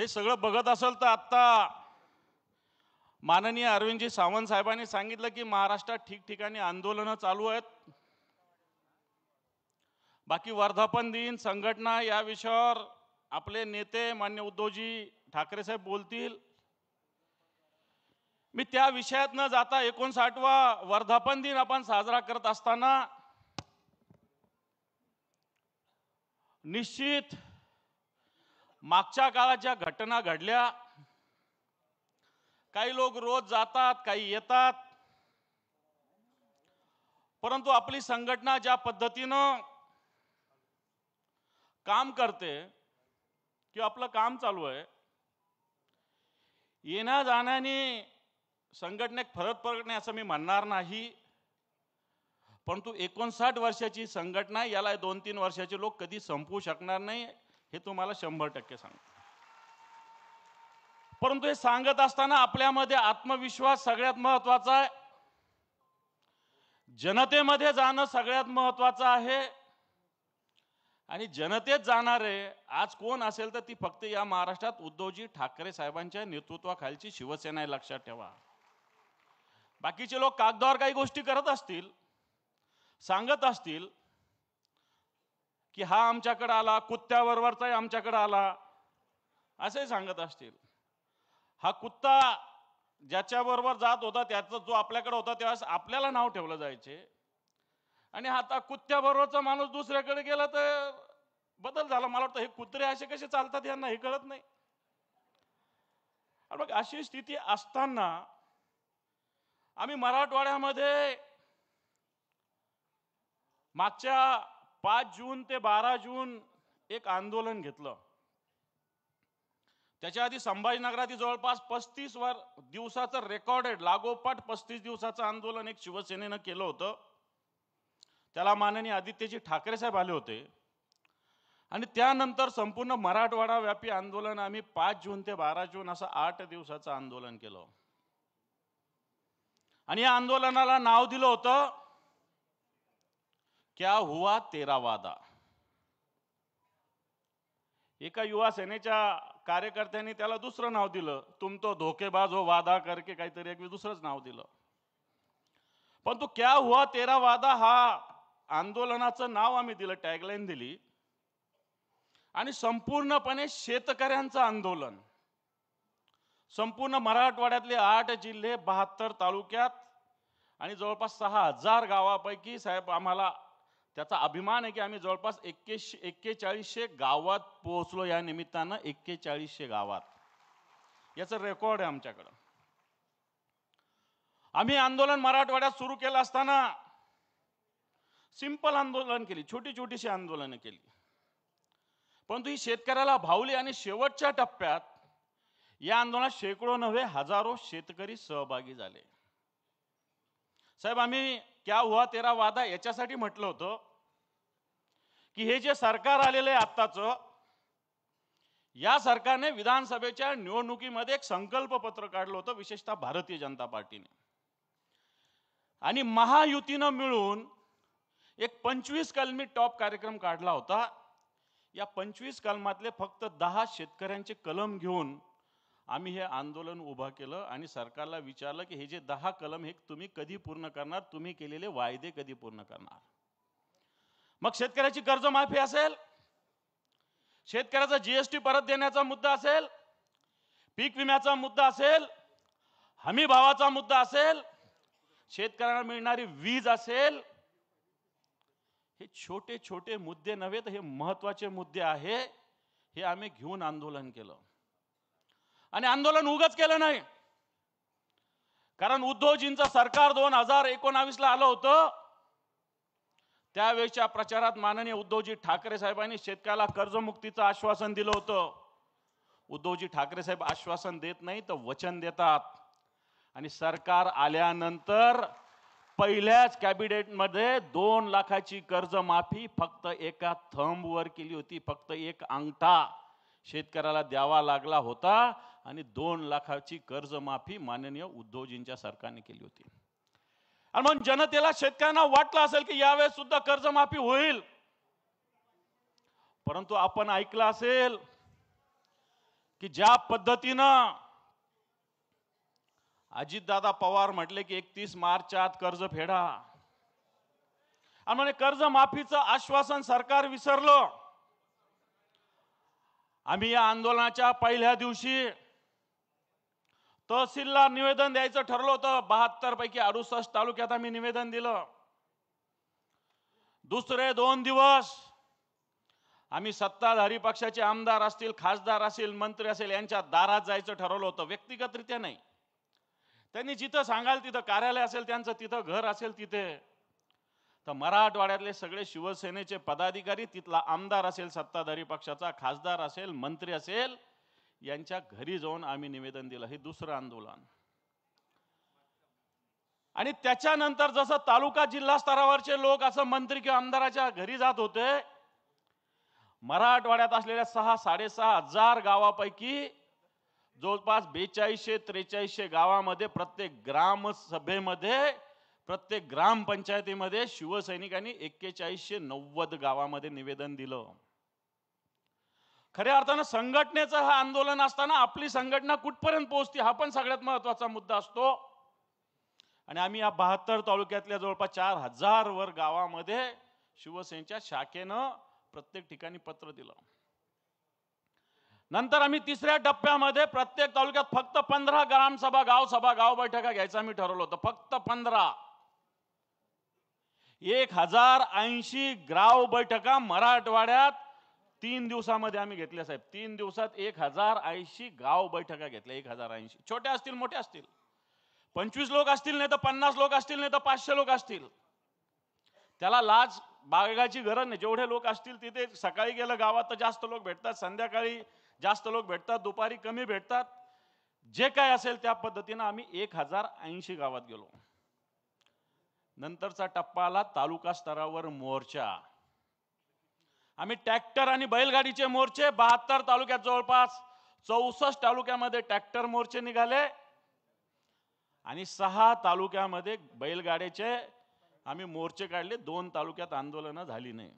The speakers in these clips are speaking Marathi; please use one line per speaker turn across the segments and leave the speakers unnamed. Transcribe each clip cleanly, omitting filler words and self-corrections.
हे सगळं बघत असेल तर आता माननीय अरविंदजी सावंत साहेबांनी सांगितलं की महाराष्ट्रात ठिकठिकाणी आंदोलनं चालू आहेत। बाकी वर्धापन दिन संघटना या विषयावर आपले नेते मान्य उद्धवजी ठाकरे साहेब बोलतील। मी त्या विषयात न जाता 59वा वर्धापन दिन आपण साजरा करत असताना निश्चित मागच्या काळात ज्या घटना घडल्या, काही लोक रोज जातात काही येतात, परंतु आपली संघटना ज्या पद्धतीनं काम करते किंवा आपलं काम चालू आहे, येण्या जाण्याने संघटनेत फरक पडणे असं मी म्हणणार नाही, परंतु 59 वर्षाची संघटना याला 2-3 वर्षाचे लोक कधी संपवू शकणार नाही हे तुम्हाला 100% सांगतो। परंतु हे सांगत असताना आपल्यामध्ये आत्मविश्वास सगळ्यात महत्त्वाचा आहे, जनतेमध्ये जाणं सगळ्यात महत्त्वाचं आहे। आणि जनतेत जाणारे आज कोण असेल तर ती फक्त या महाराष्ट्रात उद्धवजी ठाकरे साहेबांच्या नेतृत्वाखालची शिवसेना आहे, लक्षात ठेवा। बाकीचे लोक कागदावर काही गोष्टी करत असतील, सांगत असतील की हा आमच्याकडे आला, कुत्त्याबरोबरचा आमच्याकडे आला असे सांगत असतील। हा कुत्ता ज्याच्याबरोबर जात होता त्याचा जो आपल्याकडे होता तेव्हा आपल्याला नाव ठेवलं जायचे, आणि आता कुत्त्याबरोबरचा माणूस दुसऱ्याकडे गेला तर बदल झाला। मला वाटतं हे कुत्रे असे कसे चालतात यांना हे कळत नाही। मग अशी स्थिती असताना आम्ही मराठवाड्यामध्ये मागच्या 5 जून ते 12 जून एक आंदोलन घेतलं। त्याच्या आधी संभाजीनगरात जवळपास 35 दिवसाचं रेकॉर्डेड लागोपाठ 35 दिवसाचं आंदोलन एक शिवसेनेनं केलं होतं। त्याला माननीय आदित्यजी ठाकरे साहेब आले होते, आणि त्यानंतर संपूर्ण मराठवाडा व्यापी आंदोलन आम्ही 5 जून ते 12 जून असं 8 दिवसाचं आंदोलन केलं। आणि या आंदोलनाला नाव दिलं होतं क्या हुआ तेरा वादा। एका युवा सेनेच्या कार्यकर्त्यांनी त्याला दुसरं नाव दिलं, तुम तो धोखेबाज हो वादा करके, काहीतरी एक दुसरंच नाव दिलं। पण तो क्या हुआ तेरा वादा हा आंदोलनाचं नाव आम्ही दिलं, टॅगलाईन दिली, आणि संपूर्णपणे शेतकऱ्यांचं आंदोलन संपूर्ण मराठवाड्यातले 8 जिल्हे 72 तालुक्यात आणि जवळपास 6000 गावापैकी साहेब आम्हाला त्याचा अभिमान आहे की आम्ही जवळपास 4100 गावात पोहोचलो। या निमित्तानं 4100 गावात याचं रेकॉर्ड आहे आमच्याकडे। आम्ही आंदोलन मराठवाड्यात सुरू केलं असताना सिंपल आंदोलन केली, छोटी छोटीशी आंदोलनं केली, परंतु ही शेतकऱ्याला भावली आणि शेवटच्या टप्प्यात या आंदोलनात शेकडो नव्हे हजारो शेतकरी सहभागी झाले। साहेब आम्ही क्या हुआ तेरा वादा याच्यासाठी म्हटलं होतं की हे जे सरकार आलेलं आहे आत्ताचं, या सरकारने विधानसभेच्या निवडणुकीमध्ये एक संकल्प पत्र काढलं होतं, विशेषतः भारतीय जनता पार्टीने, आणि महायुतीनं मिळून एक 25 कलमी टॉप कार्यक्रम काढला होता। या 25 कलमातले फक्त 10 शेतकऱ्यांचे कलम घेऊन आम्ही हे आंदोलन उभा केलं आणि सरकारला विचारलं की हे जे 10 कलम हे तुम्ही कधी पूर्ण करणार, तुम्ही केलेले वायदे कधी पूर्ण करणार। मग शेतकऱ्याची कर्जमाफी असेल, शेतकऱ्याचा जीएसटी परत देण्याचा मुद्दा असेल, पीक विम्याचा मुद्दा असेल, हमी भावाचा मुद्दा असेल, शेतकऱ्यांना मिळणारी वीज असेल, हे छोटे छोटे मुद्दे नव्हे तर हे महत्त्वाचे मुद्दे आहे। हे आम्ही घेऊन आंदोलन केलं, आणि आंदोलन उगाच केलं नाही, कारण उद्धवजींचं सरकार 2019ला आलं होतं। त्यावेळेच्या प्रचारात माननीय उद्धवजी ठाकरे साहेबांनी शेतकऱ्याला कर्जमुक्तीचं आश्वासन दिलं होतं। उद्धवजी ठाकरे साहेब आश्वासन देत नाही तर वचन देतात, आणि सरकार आल्यानंतर पहिल्याच कॅबिनेटमध्ये 2 लाखाची कर्जमाफी फक्त एका थंबवर केली होती। फक्त एक अंगठा शेतकऱ्याला द्यावा लागला होता, आणि 2 लाखाची कर्जमाफी माननीय उद्धवजींच्या सरकारने केली होती। आणि मग जनतेला शेतकऱ्यांना वाटलं असेल की यावेळेस सुद्धा कर्जमाफी होईल, परंतु आपण ऐकलं असेल की ज्या पद्धतीनं अजितदादा पवार म्हटले की 31 मार्चच्या आत कर्ज फेडा, आणि म्हणे कर्ज माफीचं आश्वासन सरकार विसरलं. आम्ही या आंदोलनाच्या पहिल्या दिवशी तहसीलला निवेदन द्यायचं ठरलं होतं. 72 पैकी 68 तालुक्यात आम्ही निवेदन दिलं. दुसरे 2 दिवस आम्ही सत्ताधारी पक्षाचे आमदार असतील, खासदार असतील, मंत्री असेल यांच्या दारात जायचं ठरवलं होतं. व्यक्तिगतरित्या नाही, त्यांनी जिथं सांगाल तिथं कार्यालय असेल त्यांचं, तिथं घर असेल तिथे. तर मराठवाड्यातले सगळे शिवसेनेचे पदाधिकारी, तिथला आमदार असेल सत्ताधारी पक्षाचा, खासदार असेल, मंत्री असेल, यांच्या घरी जाऊन आम्ही निवेदन दिलं. हे दुसरं आंदोलन. आणि त्याच्यानंतर जसं तालुका जिल्हा स्तरावरचे लोक असं मंत्री किंवा आमदाराच्या घरी जात होते, मराठवाड्यात असलेल्या 6-6.5 हजार गावापैकी जवळपास 4200-4300 गावामध्ये प्रत्येक ग्रामसभेमध्ये, प्रत्येक ग्रामपंचायतीमध्ये शिवसैनिकांनी 4190 गावामध्ये निवेदन दिलं. खऱ्या अर्थानं संघटनेचं हा आंदोलन असताना आपली संघटना कुठपर्यंत पोहोचते हा पण सगळ्यात महत्वाचा मुद्दा असतो. आणि आम्ही या 72 तालुक्यातल्या जवळपास 4000 वर गावामध्ये शिवसेनेच्या शाखेनं प्रत्येक ठिकाणी पत्र दिलं. नंतर आम्ही तिसऱ्या टप्प्यामध्ये प्रत्येक तालुक्यात फक्त 15 ग्रामसभा, गावसभा, गाव बैठका घ्यायचं आम्ही ठरवलं होतं. फक्त 15. 1080 गाव बैठका मराठवाड्यात 3 दिवसामध्ये आम्ही घेतल्या साहेब. 3 दिवसात 1080 गाव बैठका घेतल्या. 1080, छोट्या असतील मोठ्या असतील, 25 लोक असतील, नाही तर 50 लोक असतील, नाही तर 500 लोक असतील. त्याला लाज बाळगायची गरज नाही. जेवढे लोक असतील तिथे, सकाळी गेलं गावात तर जास्त लोक भेटतात, संध्याकाळी जास्त लोक भेटतात, दुपारी कमी भेटतात. जे काय असेल त्या पद्धतीनं आम्ही 1080 गावात गेलो. नंतरचा टप्पा आला तालुका स्तरावर मोर्चा. आम्ही ट्रॅक्टर आणि बैलगाडीचे मोर्चे 72 तालुक्यात, जवळपास 64 तालुक्यामध्ये ट्रॅक्टर मोर्चे निघाले आणि 6 तालुक्यामध्ये बैलगाड्याचे आम्ही मोर्चे काढले. 2 तालुक्यात आंदोलनं झाली नाही.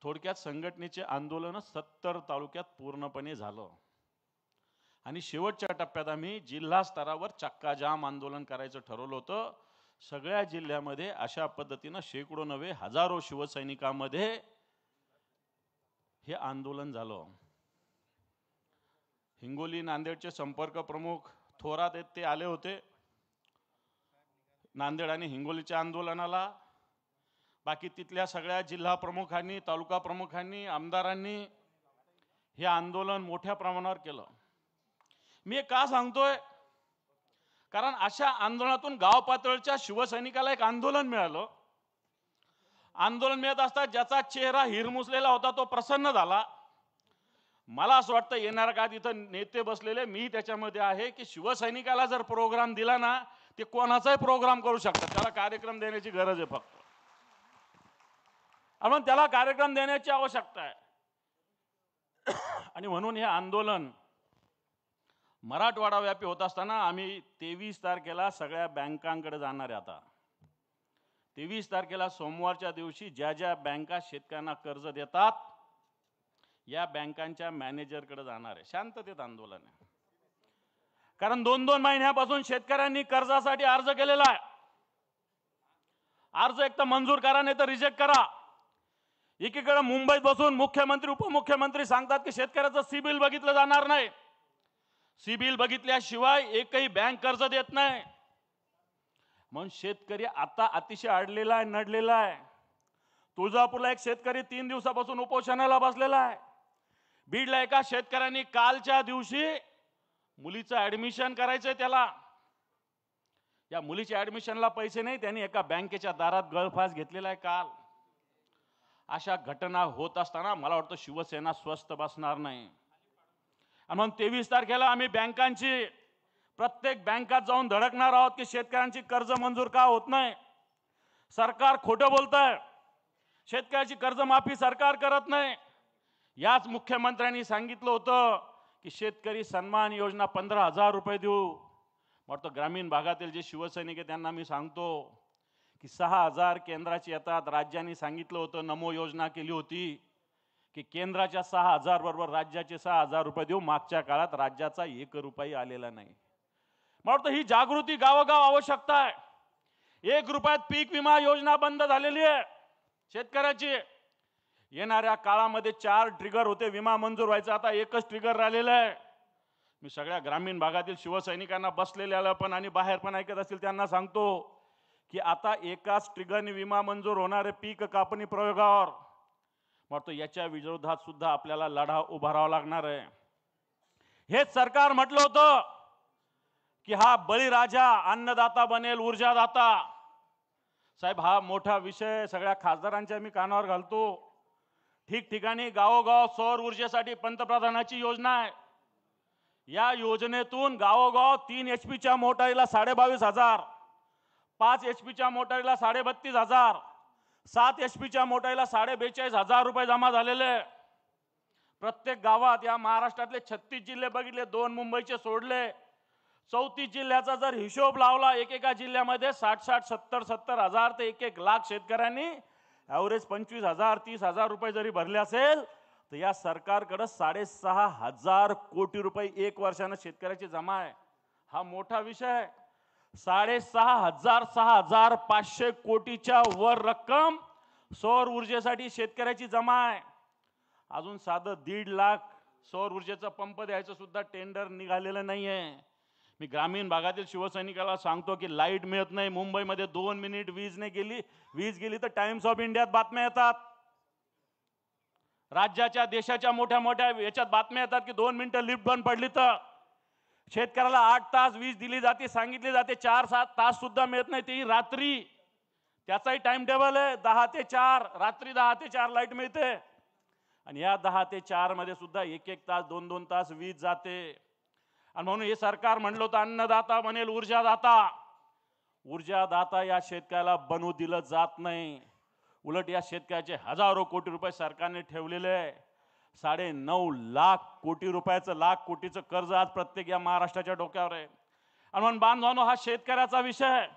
थोडक्यात संघटनेचे आंदोलन 70 तालुक्यात पूर्णपणे झालं. आणि शेवटच्या टप्प्यात आम्ही जिल्हा स्तरावर चक्काजाम आंदोलन करायचं ठरवलं होतं. सगळ्या जिल्ह्यामध्ये अशा पद्धतीनं शेकडो नव्हे हजारो शिवसैनिकांमध्ये हे आंदोलन झालं. हिंगोली नांदेडचे संपर्क प्रमुख थोरात आहेत, ते आले होते नांदेड आणि हिंगोलीच्या आंदोलनाला. बाकी तिथल्या सगळ्या जिल्हा प्रमुखांनी, तालुका प्रमुखांनी, आमदारांनी हे आंदोलन मोठ्या प्रमाणावर केलं. मी का सांगतोय, कारण अशा आंदोलनातून गाव पातळीच्या शिवसैनिकाला एक आंदोलन मिळालं. आंदोलन मिळत असता ज्याचा चेहरा हिरमुसलेला होता तो प्रसन्न झाला. मला असं वाटतं येणाऱ्या काळात इथं नेते बसलेले, मी त्याच्यामध्ये आहे, की शिवसैनिकाला जर प्रोग्राम दिला ना, ते कोणाचाही प्रोग्राम करू शकतात. त्याला कार्यक्रम देण्याची गरज आहे फक्त, आपण त्याला कार्यक्रम देण्याची आवश्यकता आहे. आणि म्हणून हे आंदोलन मराठवाडा व्यापी होत असताना आम्ही 23 तारखेला सगळ्या बँकांकडे जाणार आहे. आता 23 तारखेला सोमवारच्या दिवशी ज्या ज्या बँका शेतकऱ्यांना कर्ज देतात या बँकांच्या मॅनेजरकडे जाणार आहे. शांततेत आंदोलन आहे. कारण 2-2 महिन्यापासून शेतकऱ्यांनी कर्जासाठी अर्ज केलेला आहे. अर्ज एक तर मंजूर करा, नाही तर रिजेक्ट करा. एकीकडे मुंबईत बसून मुख्यमंत्री, उपमुख्यमंत्री सांगतात की शेतकऱ्याचं सिबिल बघितलं जाणार नाही. सिबिल बघितल्याशिवाय एकही बँक कर्ज देत नाही. म्हणून शेतकरी आता अतिशय अडलेला आहे, नडलेला आहे. तुळजापूरला एक शेतकरी 3 दिवसापासून उपोषणाला बसलेला आहे. बीडला एका शेतकऱ्यांनी कालच्या दिवशी मुलीचं ऍडमिशन करायचंय त्याला, या मुलीच्या ऍडमिशनला पैसे नाही, त्यांनी एका बँकेच्या दारात गळफास घेतलेला आहे काल. अशा घटना होत असताना मला वाटतं शिवसेना स्वस्थ बसणार नाही. आणि म्हणून 23 तारखेला आम्ही बँकांची, प्रत्येक बँकात जाऊन धडकणार आहोत की शेतकऱ्यांची कर्ज मंजूर का होत नाही. सरकार खोटं बोलतंय, शेतकऱ्याची कर्जमाफी सरकार करत नाही. याच मुख्यमंत्र्यांनी सांगितलं होतं की शेतकरी सन्मान योजना 15,000 रुपये देऊ. वाटतं ग्रामीण भागातील जे शिवसैनिक आहेत त्यांना मी सांगतो की 6,000 केंद्राची येतात. राज्यांनी सांगितलं होतं, नमो योजना केली होती की केंद्राच्या 6,000 बरोबर राज्याचे 6,000 रुपये देऊ, मागच्या काळात राज्याचा 1 रुपया आलेला नाही. मला वाटतं ही जागृती गावोगाव आवश्यकता आहे. 1 रुपयात पीक विमा योजना बंद झालेली आहे शेतकऱ्याची. येणाऱ्या काळामध्ये 4 ट्रिगर होते विमा मंजूर व्हायचा, आता एकच ट्रिगर राहिलेलं आहे. मी सगळ्या ग्रामीण भागातील शिवसैनिकांना बसलेल्या पण आणि बाहेर पण ऐकत असतील त्यांना सांगतो की आता एकाच ट्रिगरने विमा मंजूर होणारे पीक कापणी प्रयोगावर वाटतं याच्या विरोधात सुद्धा आपल्याला लढा उभारावा लागणार आहे. हेच सरकार म्हटलं होतं की हा बळीराजा अन्नदाता बनेल ऊर्जादाता. साहेब हा मोठा विषय सगळ्या खासदारांच्या मी कानावर घालतो. ठिकठिकाणी गावोगाव सौर ऊर्जेसाठी पंतप्रधानाची योजना आहे. या योजनेतून गावोगाव 3 HP मोटारीला 22,500, 5 HP मोटारीला 32,500, 7 HP मोटारीला 42,500 रुपये जमा झालेले. प्रत्येक गावात या महाराष्ट्रातले 36 जिल्हे बघितले, 2 मुंबईचे सोडले, 34 जिल्ह्याचा जर हिशोब लावला, एकेका जिल्ह्यामध्ये 60,000, 70,000 ते 1 लाख शेतकऱ्यांनी ॲव्हरेज 25,000, 30,000 रुपये जरी भरले असेल तर या सरकारकडे 6,500 कोटी रुपये 1 वर्षानं शेतकऱ्याची जमा आहे. हा मोठा विषय आहे. 6,500, 6,500 कोटीच्या वर रक्कम सौर ऊर्जेसाठी शेतकऱ्याची जमा आहे. अजून साधं 1.5 लाख सौर ऊर्जेचा पंप द्यायचं सुद्धा टेंडर निघालेलं नाहीये. मी ग्रामीण भागातील शिवसैनिकाला सांगतो की लाईट मिळत नाही. मुंबईमध्ये 2 मिनिट वीज गेली तर टाइम्स ऑफ इंडियात बातम्या येतात. राज्याच्या देशाच्या मोठ्या मोठ्या याच्यात बातम्या येतात की 2 मिनिटं लिफ्ट बंद पडली तर शेतकऱ्याला 8 तास वीज दिली जाते, सांगितली जाते, 4-7 तास सुद्धा मिळत नाही, तेही रात्री. त्याचाही टाइम टेबल आहे, 10 ते 4, रात्री 10 ते 4 लाईट मिळते. आणि या 10 ते 4 मध्ये सुद्धा 1-1 तास 2-2 तास वीज जाते. आणि म्हणून हे सरकार म्हणलं होतं अन्नदाता बनेल ऊर्जादाता. ऊर्जादाता या शेतकऱ्याला बनवू दिलं जात नाही. उलट या शेतकऱ्याचे हजारो कोटी रुपये सरकारने ठेवलेले आहे. 9.5 लाख कोटी रुपयाचं, लाख कोटीचं कर्ज आज प्रत्येक या महाराष्ट्राच्या डोक्यावर आहे. आणि म्हणून बांधवांनो, हा शेतकऱ्याचा विषय आहे.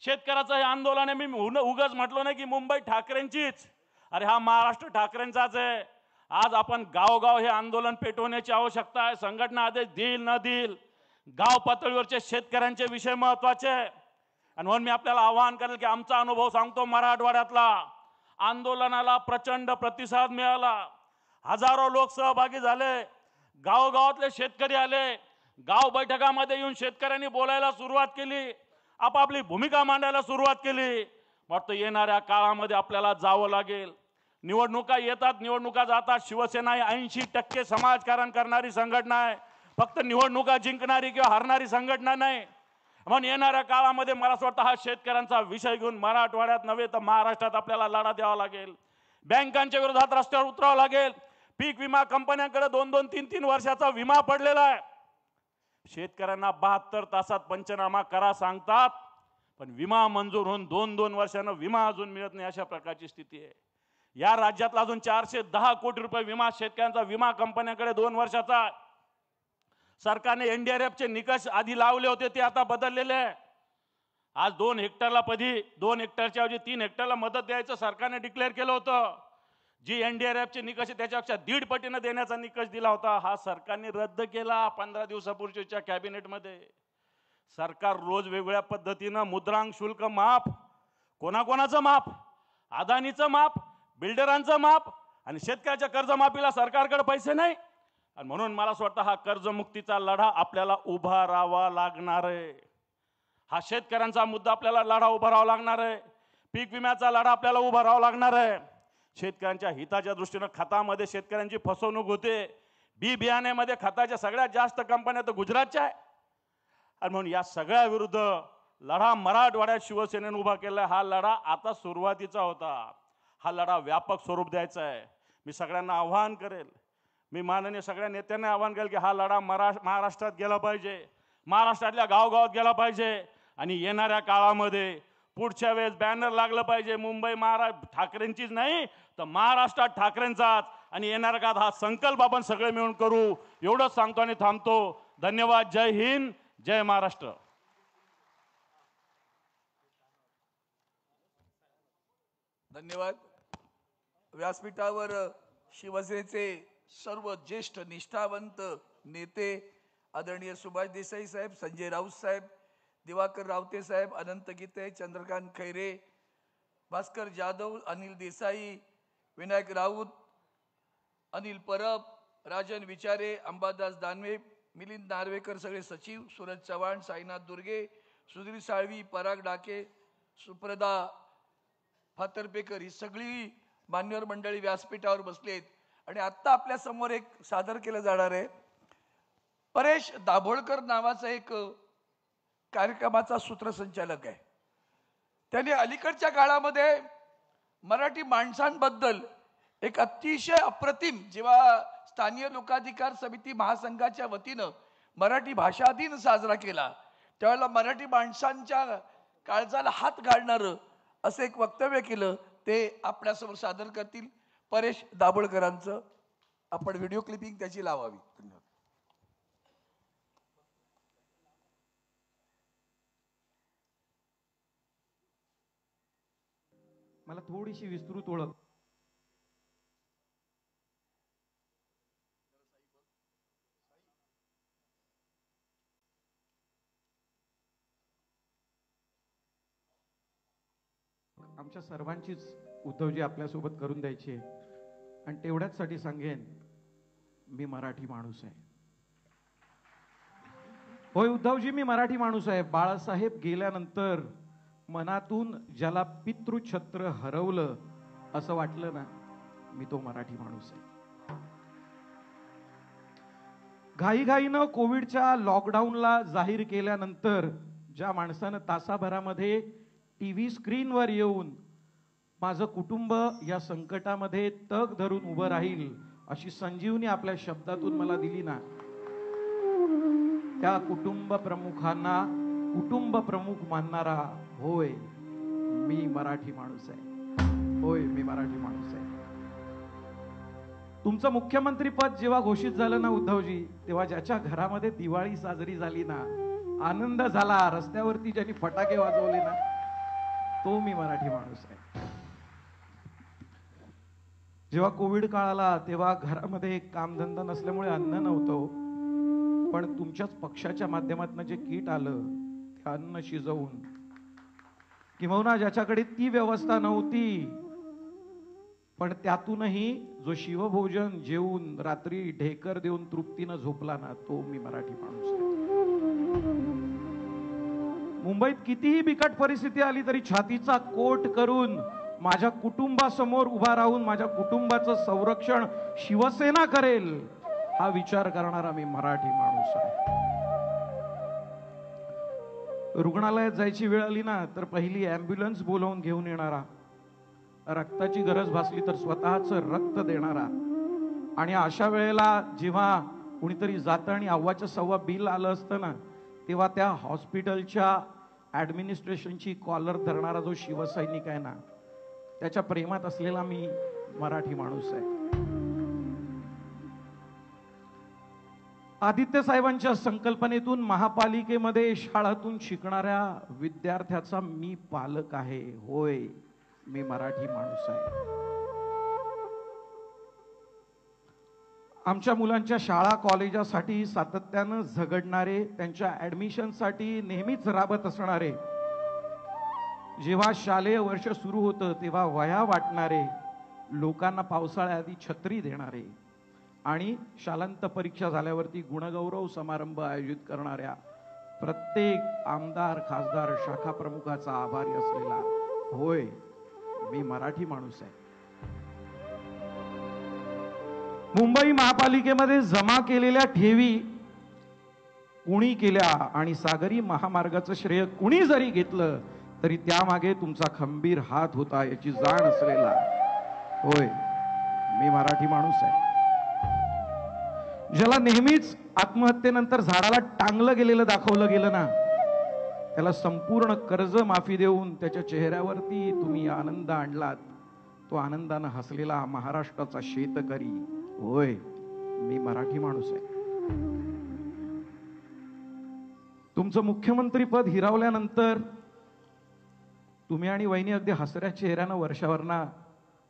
शेतकऱ्याचं हे आंदोलन आहे. मी उगाच म्हटलो नाही की मुंबई ठाकरेंचीच, अरे हा महाराष्ट्र ठाकरेंचाच आहे. आज आपण गावोगाव हे आंदोलन पेटवण्याची आवश्यकता आहे. संघटना आदेश देईल न देईल, गाव पातळीवरचे शेतकऱ्यांचे विषय महत्वाचे आहे. आणि म्हणून मी आपल्याला आवाहन करेल की आमचा अनुभव सांगतो. मराठवाड्यातला आंदोलनाला प्रचंड प्रतिसाद मिळाला. हजारो लोक सहभागी झाले. गावोगावातले शेतकरी आले. गाव बैठकामध्ये येऊन शेतकऱ्यांनी बोलायला सुरुवात केली, आपापली भूमिका मांडायला सुरुवात केली. वाटतं येणाऱ्या काळामध्ये आपल्याला जावं लागेल. निवडणुका येतात, निवडणुका जातात. शिवसेना ही 80% समाजकारण करणारी संघटना आहे, फक्त निवडणुका जिंकणारी किंवा हरणारी संघटना नाही. म्हणून येणाऱ्या काळामध्ये मला असं वाटतं हा शेतकऱ्यांचा विषय घेऊन मराठवाड्यात नव्हे तर महाराष्ट्रात आपल्याला लढा द्यावा लागेल. बँकांच्या विरोधात रस्त्यावर उतरावं लागेल. पीक विमा कंपन्यांकडे 2-2, 3-3 वर्षाचा विमा पडलेला आहे. शेतकऱ्यांना 72 तासात पंचनामा करा सांगतात, पण विमा मंजूर होऊन 2-2 वर्षानं विमा अजून मिळत नाही, अशा प्रकारची स्थिती आहे. या राज्यातला अजून 410 कोटी रुपये विमा शेतकऱ्यांचा विमा कंपन्यांकडे 2 वर्षाचा. सरकारने NDRFचे निकष आधी लावले होते, ते आता बदललेले आहे. आज 2 हेक्टरला 2 हेक्टरच्या ऐवजी 3 हेक्टरला मदत द्यायचं सरकारने डिक्लेअर केलं होतं. जी NDRFचे निकष त्याच्यापेक्षा 1.5 पटीनं देण्याचा निकष दिला होता, हा सरकारने रद्द केला 15 दिवसापूर्वीच्या कॅबिनेटमध्ये. सरकार रोज वेगवेगळ्या पद्धतीनं मुद्रांक शुल्क माफ, कोणाकोणाचं माफ, अदानीचं माफ, बिल्डरांचं माफ, आणि शेतकऱ्याच्या कर्जमाफीला सरकारकडे पैसे नाही. आणि म्हणून मला असं वाटतं हा कर्जमुक्तीचा लढा आपल्याला उभा राहावा लागणार आहे. हा शेतकऱ्यांचा मुद्दा आपल्याला लढा उभा राहावा लागणार आहे. पीक विम्याचा लढा आपल्याला उभा राहावा लागणार आहे. शेतकऱ्यांच्या हिताच्या दृष्टीनं खतामध्ये शेतकऱ्यांची फसवणूक होते. बी बियाण्यामध्ये खताच्या सगळ्यात जास्त कंपन्या तर गुजरातच्या आहे. आणि म्हणून या सगळ्या विरुद्ध लढा मराठवाड्यात शिवसेनेने उभा केला. हा लढा आता सुरुवातीचा होता, हा लढा व्यापक स्वरूप द्यायचा आहे. मी सगळ्यांना आवाहन करेल, मी माननीय सगळ्या नेत्यांना आवाहन करेल की हा लढा महाराष्ट्रात गेला पाहिजे, महाराष्ट्रातल्या गावगावात गेला पाहिजे. आणि येणाऱ्या काळामध्ये पुढच्या वेळेस बॅनर लागलं पाहिजे, मुंबई ठाकरेंचीच नाही तर महाराष्ट्रात ठाकरेंचाच. आणि येणाऱ्या काळात हा संकल्प आपण सगळे मिळून करू, एवढंच सांगतो आणि थांबतो. धन्यवाद. जय हिंद, जय महाराष्ट्र.
धन्यवाद. व्यासपीठावर शिवसेनेचे सर्व ज्येष्ठ निष्ठावंत नेते आदरणीय सुभाष देसाई साहेब, संजय राऊत साहेब, दिवाकर रावते साहेब, अनंत गीते, चंद्रकांत खैरे, भास्कर जाधव, अनिल देसाई, विनायक राऊत, अनिल परब, राजन विचारे, अंबादास दानवे, मिलिंद नार्वेकर, सगळे सचिव, सूरज चव्हाण, साईनाथ दुर्गे, सुधीर साळवी, पराग डाके, सुप्रदा फातर्पेकर ही सगळी मान्यवर मंडळी व्यासपीठावर बसली आहेत. आणि आत्ता आपल्या समोर एक सादर केलं जाणार आहे. परेश दाभोळकर नावाचा एक कार्यक्रमाचा सूत्रसंचालक आहे. त्याने अलीकडच्या काळामध्ये मराठी माणसांबद्दल एक अतिशय अप्रतिम, जेव्हा स्थानिक लोकाधिकार समिती महासंघाच्या वतीनं मराठी भाषा दिन साजरा केला त्यावेळेला मराठी माणसांच्या काळजाला हात घालणारं असं एक वक्तव्य केलं. ते आपल्यासमोर सादर करतील परेश दाभोळकरांचं. आपण व्हिडिओ क्लिपिंग त्याची लावावी. धन्यवाद.
मला थोडीशी विस्तृत ओळख. आमच्या सर्वांचीच उद्धवजी आपल्यासोबत करून द्यायची आहे. आणि तेवढ्याचसाठी सांगेन, मी मराठी माणूस आहे. होय उद्धवजी, मी मराठी माणूस आहे. बाळासाहेब गेल्यानंतर मनातून ज्याला पितृछत्र हरवलं असं वाटलं ना, मी तो मराठी माणूस आहे. घाईघाईनं कोविडच्या लॉकडाऊनला जाहीर केल्यानंतर ज्या माणसानं तासाभरामध्ये टीव्ही स्क्रीनवर येऊन माझं कुटुंब या संकटामध्ये तग धरून उभं राहील अशी संजीवनी आपल्या शब्दातून मला दिली ना, त्या कुटुंब प्रमुखांना कुटुंब प्रमुख मानणारा, होय मी मराठी माणूस आहे. होय मी मराठी माणूस आहे. तुमचं मुख्यमंत्री पद जेव्हा घोषित झालं ना उद्धवजी, तेव्हा ज्याच्या घरामध्ये दिवाळी साजरी झाली ना, आनंद झाला, रस्त्यावरती ज्यांनी फटाके वाजवले ना, तो मी मराठी माणूस आहे. जेव्हा कोविड काळ आला तेव्हा घरामध्ये कामधंदा नसल्यामुळे अन्न नव्हतं, पण तुमच्याच पक्षाच्या माध्यमातून जे किट आलं ते अन्न शिजवून, किंवा ज्याच्याकडे ती व्यवस्था नव्हती पण त्यातूनही जो शिवभोजन जेवून रात्री ढेकर देऊन तृप्तीनं झोपला ना, तो मी मराठी माणूस आहे. मुंबईत कितीही बिकट परिस्थिती आली तरी छातीचा कोट करून माझ्या कुटुंबासमोर उभा राहून माझ्या कुटुंबाचं संरक्षण शिवसेना करेल हा विचार करणारा मी मराठी माणूस आहे. रुग्णालयात जायची वेळ आली ना तर पहिली ॲम्ब्युलन्स बोलावून घेऊन येणारा, रक्ताची गरज भासली तर स्वतःचं रक्त देणारा, आणि अशा वेळेला जेव्हा कुणीतरी जातं आणि अव्वाच्या सव्वा बिल आलं असतं ना, तेव्हा त्या हॉस्पिटलच्या ॲडमिनिस्ट्रेशनची कॉलर धरणारा जो शिवसैनिक आहे ना, त्याच्या प्रेमात असलेला मी मराठी माणूस आहे. आदित्य साहेबांच्या संकल्पनेतून महापालिकेमध्ये शाळातून शिकणाऱ्या विद्यार्थ्याचा मी पालक आहे. होय मी मराठी माणूस आहे. आमच्या मुलांच्या शाळा कॉलेजासाठी सातत्यानं झगडणारे, त्यांच्या ॲडमिशनसाठी नेहमीच राबत असणारे, जेव्हा शालेय वर्ष सुरू होतं तेव्हा वह्या वाटणारे, लोकांना पावसाळ्याआधी छत्री देणारे आणि शालांत परीक्षा झाल्यावरती गुणगौरव समारंभ आयोजित करणाऱ्या प्रत्येक आमदार, खासदार, शाखा प्रमुखाचा आभारी असलेला, होय मी मराठी माणूस आहे. मुंबई महापालिकेमध्ये जमा केलेल्या ठेवी कुणी केल्या आणि सागरी महामार्गाचं श्रेय कुणी जरी घेतलं तरी त्यामागे तुमचा खंबीर हात होता याची जाण असलेला, होय मी मराठी माणूस आहे. ज्याला नेहमीच आत्महत्येनंतर झाडाला टांगलं गेलेलं दाखवलं गेलं ना, त्याला संपूर्ण कर्ज माफी देऊन त्याच्या चेहऱ्यावरती तुम्ही आनंद आणलात, तो आनंदानं हसलेला महाराष्ट्राचा शेतकरी, होय मी मराठी माणूस आहे. तुमचं मुख्यमंत्री पद हिरावल्यानंतर तुम्ही आणि वहिनी अगदी हसऱ्या चेहऱ्यानं वर्षावरना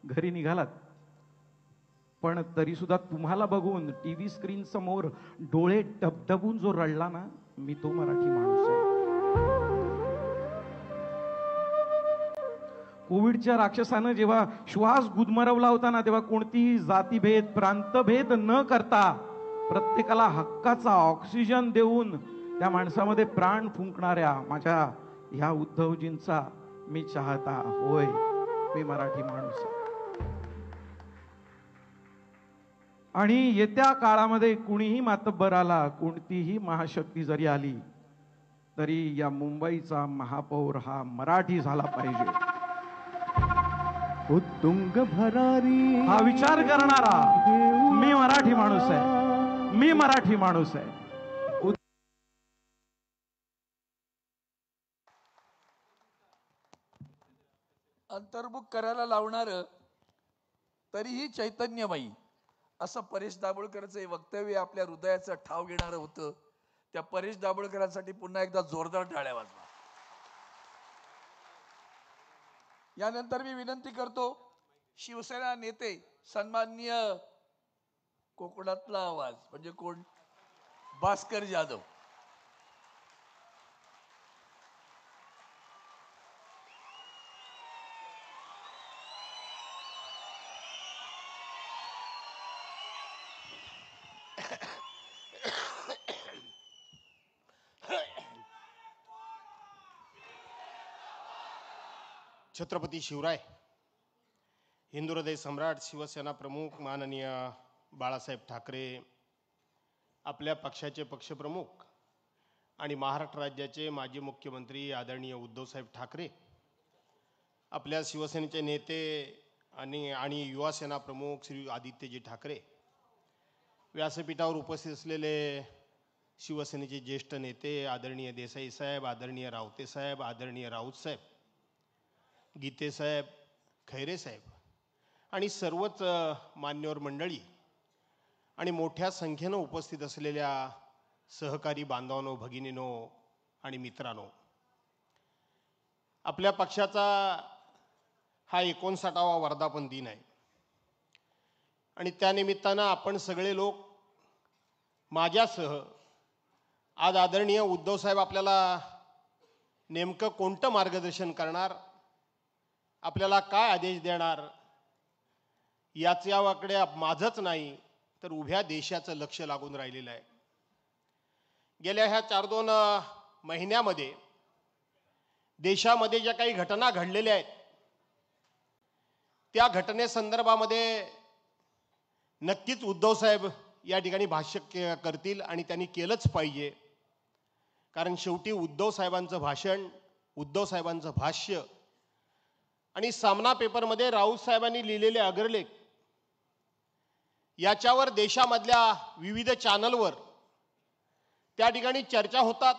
घरी निघालात. पण तरी सुद्धा तुम्हाला बघून टीव्ही स्क्रीन समोर डोळे डबडबून जो रडला ना, मी तो मराठी माणूस आहे. कोविडच्या राक्षसानं जेव्हा श्वास गुदमरवला होता ना, तेव्हा कोणतीही जातीभेद प्रांतभेद न करता प्रत्येकाला हक्काचा ऑक्सिजन देऊन त्या माणसामध्ये प्राण फुंकणाऱ्या माझ्या ह्या उद्धवजींचा मी चाहता. होय, मी मराठी माणूस आहे. आणि येत्या काळामध्ये कुणीही मातब्बर आला, कोणतीही महाशक्ती जरी आली, तरी या मुंबईचा महापौर हा मराठी झाला पाहिजे.
उत्तुंग भरारी
हा विचार करणारा मी मराठी माणूस आहे. मी मराठी माणूस आहे.
अंतर्मुख करायला लावणारं तरीही चैतन्यमयी असं परेश दाभोळकरचं हे वक्तव्य आपल्या हृदयाचा ठाव घेणारं होतं. त्या परेश दाभोळकरांसाठी पुन्हा एकदा जोरदार टाळ्या वाजवा. यानंतर मी विनंती करतो शिवसेना नेते सन्माननीय कोकणातला आवाज म्हणजे कोण, भास्कर जाधव.
छत्रपती शिवराय, हिंदू हृदय सम्राट, शिवसेना प्रमुख माननीय बाळासाहेब ठाकरे, आपल्या पक्षाचे पक्षप्रमुख आणि महाराष्ट्र राज्याचे माजी मुख्यमंत्री आदरणीय उद्धवसाहेब ठाकरे, आपल्या शिवसेनेचे नेते आणि युवा सेना प्रमुख श्री आदित्यजी ठाकरे, व्यासपीठावर उपस्थित असलेले शिवसेनेचे ज्येष्ठ नेते आदरणीय देसाई साहेब, आदरणीय रावते साहेब, आदरणीय राऊत साहेब, गीते साहेब, खैरे साहेब आणि सर्वच मान्यवर मंडळी आणि मोठ्या संख्येनं उपस्थित असलेल्या सहकारी बांधवांनो, भगिनींनो आणि मित्रांनो, आपल्या पक्षाचा हा 59वा वर्धापन दिन आहे आणि त्यानिमित्तानं आपण सगळे लोक माझ्यासह आज आदरणीय उद्धव साहेब आपल्याला नेमकं कोणतं मार्गदर्शन करणार, आपल्याला काय आदेश देणार, याच्याकडे माझंच नाही तर उभ्या देशाचं लक्ष लागून राहिलेलं आहे. गेल्या ह्या 4-2 महिन्यामध्ये देशामध्ये ज्या काही घटना घडलेल्या आहेत त्या घटनेसंदर्भामध्ये नक्कीच उद्धव साहेब या ठिकाणी भाष्य करतील आणि त्यांनी केलंच पाहिजे. कारण शेवटी उद्धव साहेबांचं भाषण, उद्धव साहेबांचं भाष्य आणि सामना पेपरमध्ये राऊत साहेबांनी लिहिलेले अग्रलेख याच्यावर देशामधल्या विविध चॅनलवर त्या ठिकाणी चर्चा होतात.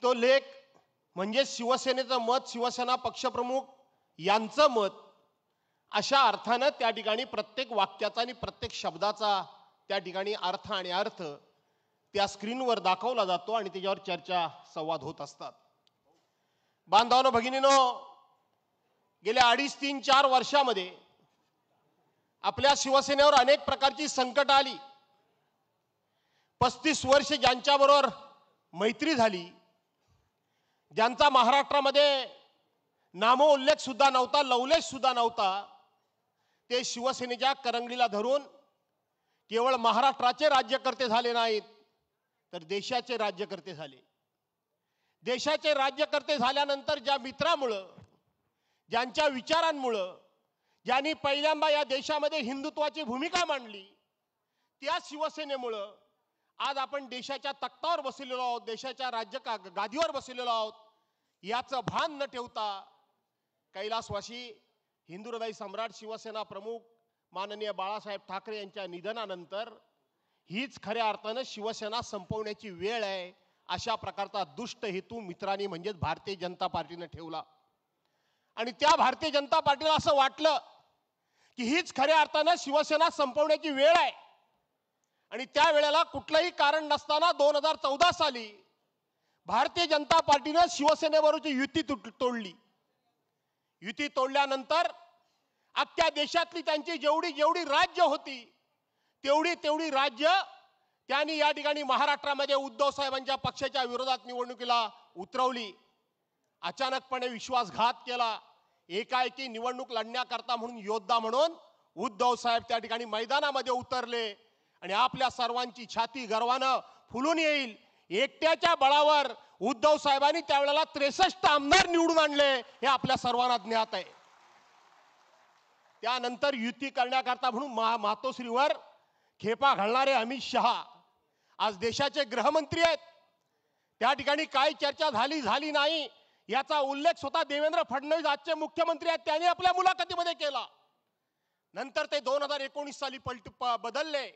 तो लेख म्हणजे शिवसेनेचं मत, शिवसेना पक्षप्रमुख यांचं मत, अशा अर्थानं त्या ठिकाणी प्रत्येक वाक्याचा आणि प्रत्येक शब्दाचा त्या ठिकाणी अर्थ आणि अर्थ त्या स्क्रीनवर दाखवला जातो आणि त्याच्यावर चर्चा संवाद होत असतात. बांधवांनो, भगिनीनो, गेल्या 2.5, 3, 4 वर्षामध्ये आपल्या शिवसेनेवर अनेक प्रकारची संकट आली. 35 वर्ष ज्यांच्याबरोबर मैत्री झाली, ज्यांचा महाराष्ट्रामध्ये नामोल्लेख सुद्धा नव्हता, लवलेश सुद्धा नव्हता, ते शिवसेनेच्या करंगळीला धरून केवळ महाराष्ट्राचे राज्यकर्ते झाले नाहीत तर देशाचे राज्यकर्ते झाले. देशाचे राज्यकर्ते झाल्यानंतर ज्या मित्रामुळं, ज्यांच्या विचारांमुळं, ज्यांनी पहिल्यांदा या देशामध्ये हिंदुत्वाची भूमिका मांडली, त्या शिवसेनेमुळं आज आपण देशाच्या तख्तावर बसलेलो आहोत, देशाच्या गादीवर बसलेलो आहोत. याचं भान न ठेवता कैलासवासी हिंदू हृदय सम्राट, शिवसेना प्रमुख माननीय बाळासाहेब ठाकरे यांच्या निधनानंतर हीच खऱ्या अर्थानं शिवसेना संपवण्याची वेळ आहे, अशा प्रकारचा दुष्ट हेतू मित्रांनी म्हणजेच भारतीय जनता पार्टीने ठेवला. आणि त्या भारतीय जनता पार्टीला असं वाटलं की हीच खऱ्या अर्थानं शिवसेना संपवण्याची वेळ आहे. आणि त्या वेळेला कुठलंही कारण नसताना 2014 साली भारतीय जनता पार्टीने शिवसेनेबरोबरची युती तोडली. युती तोडल्यानंतर अख्ख्या देशातली त्यांची जेवढी जेवढी राज्य होती तेवढी तेवढी राज्य त्यांनी या ठिकाणी महाराष्ट्रामध्ये उद्धव साहेबांच्या पक्षाच्या विरोधात निवडणुकीला उतरवली. अचानकपणे विश्वासघात केला. एकाएकी निवडणूक लढण्याकरता म्हणून योद्धा म्हणून उद्धव साहेब त्या ठिकाणी मैदानामध्ये उतरले आणि आपल्या सर्वांची छाती गर्वानं फुलून येईल एकट्याच्या बळावर उद्धव साहेबांनी त्यावेळेला 63 आमदार निवडून आणले हे आपल्या सर्वांना ज्ञात आहे. त्यानंतर युती करण्याकरता म्हणून मातोश्रीवर खेपा घालणारे अमित शहा आज देशाचे गृहमंत्री आहेत. त्या ठिकाणी काय चर्चा झाली नाही याचा उल्लेख स्वतः देवेंद्र फडणवीस आजचे मुख्यमंत्री आहेत त्यांनी आपल्या मुलाखतीमध्ये केला. नंतर ते 2019 साली बदलले.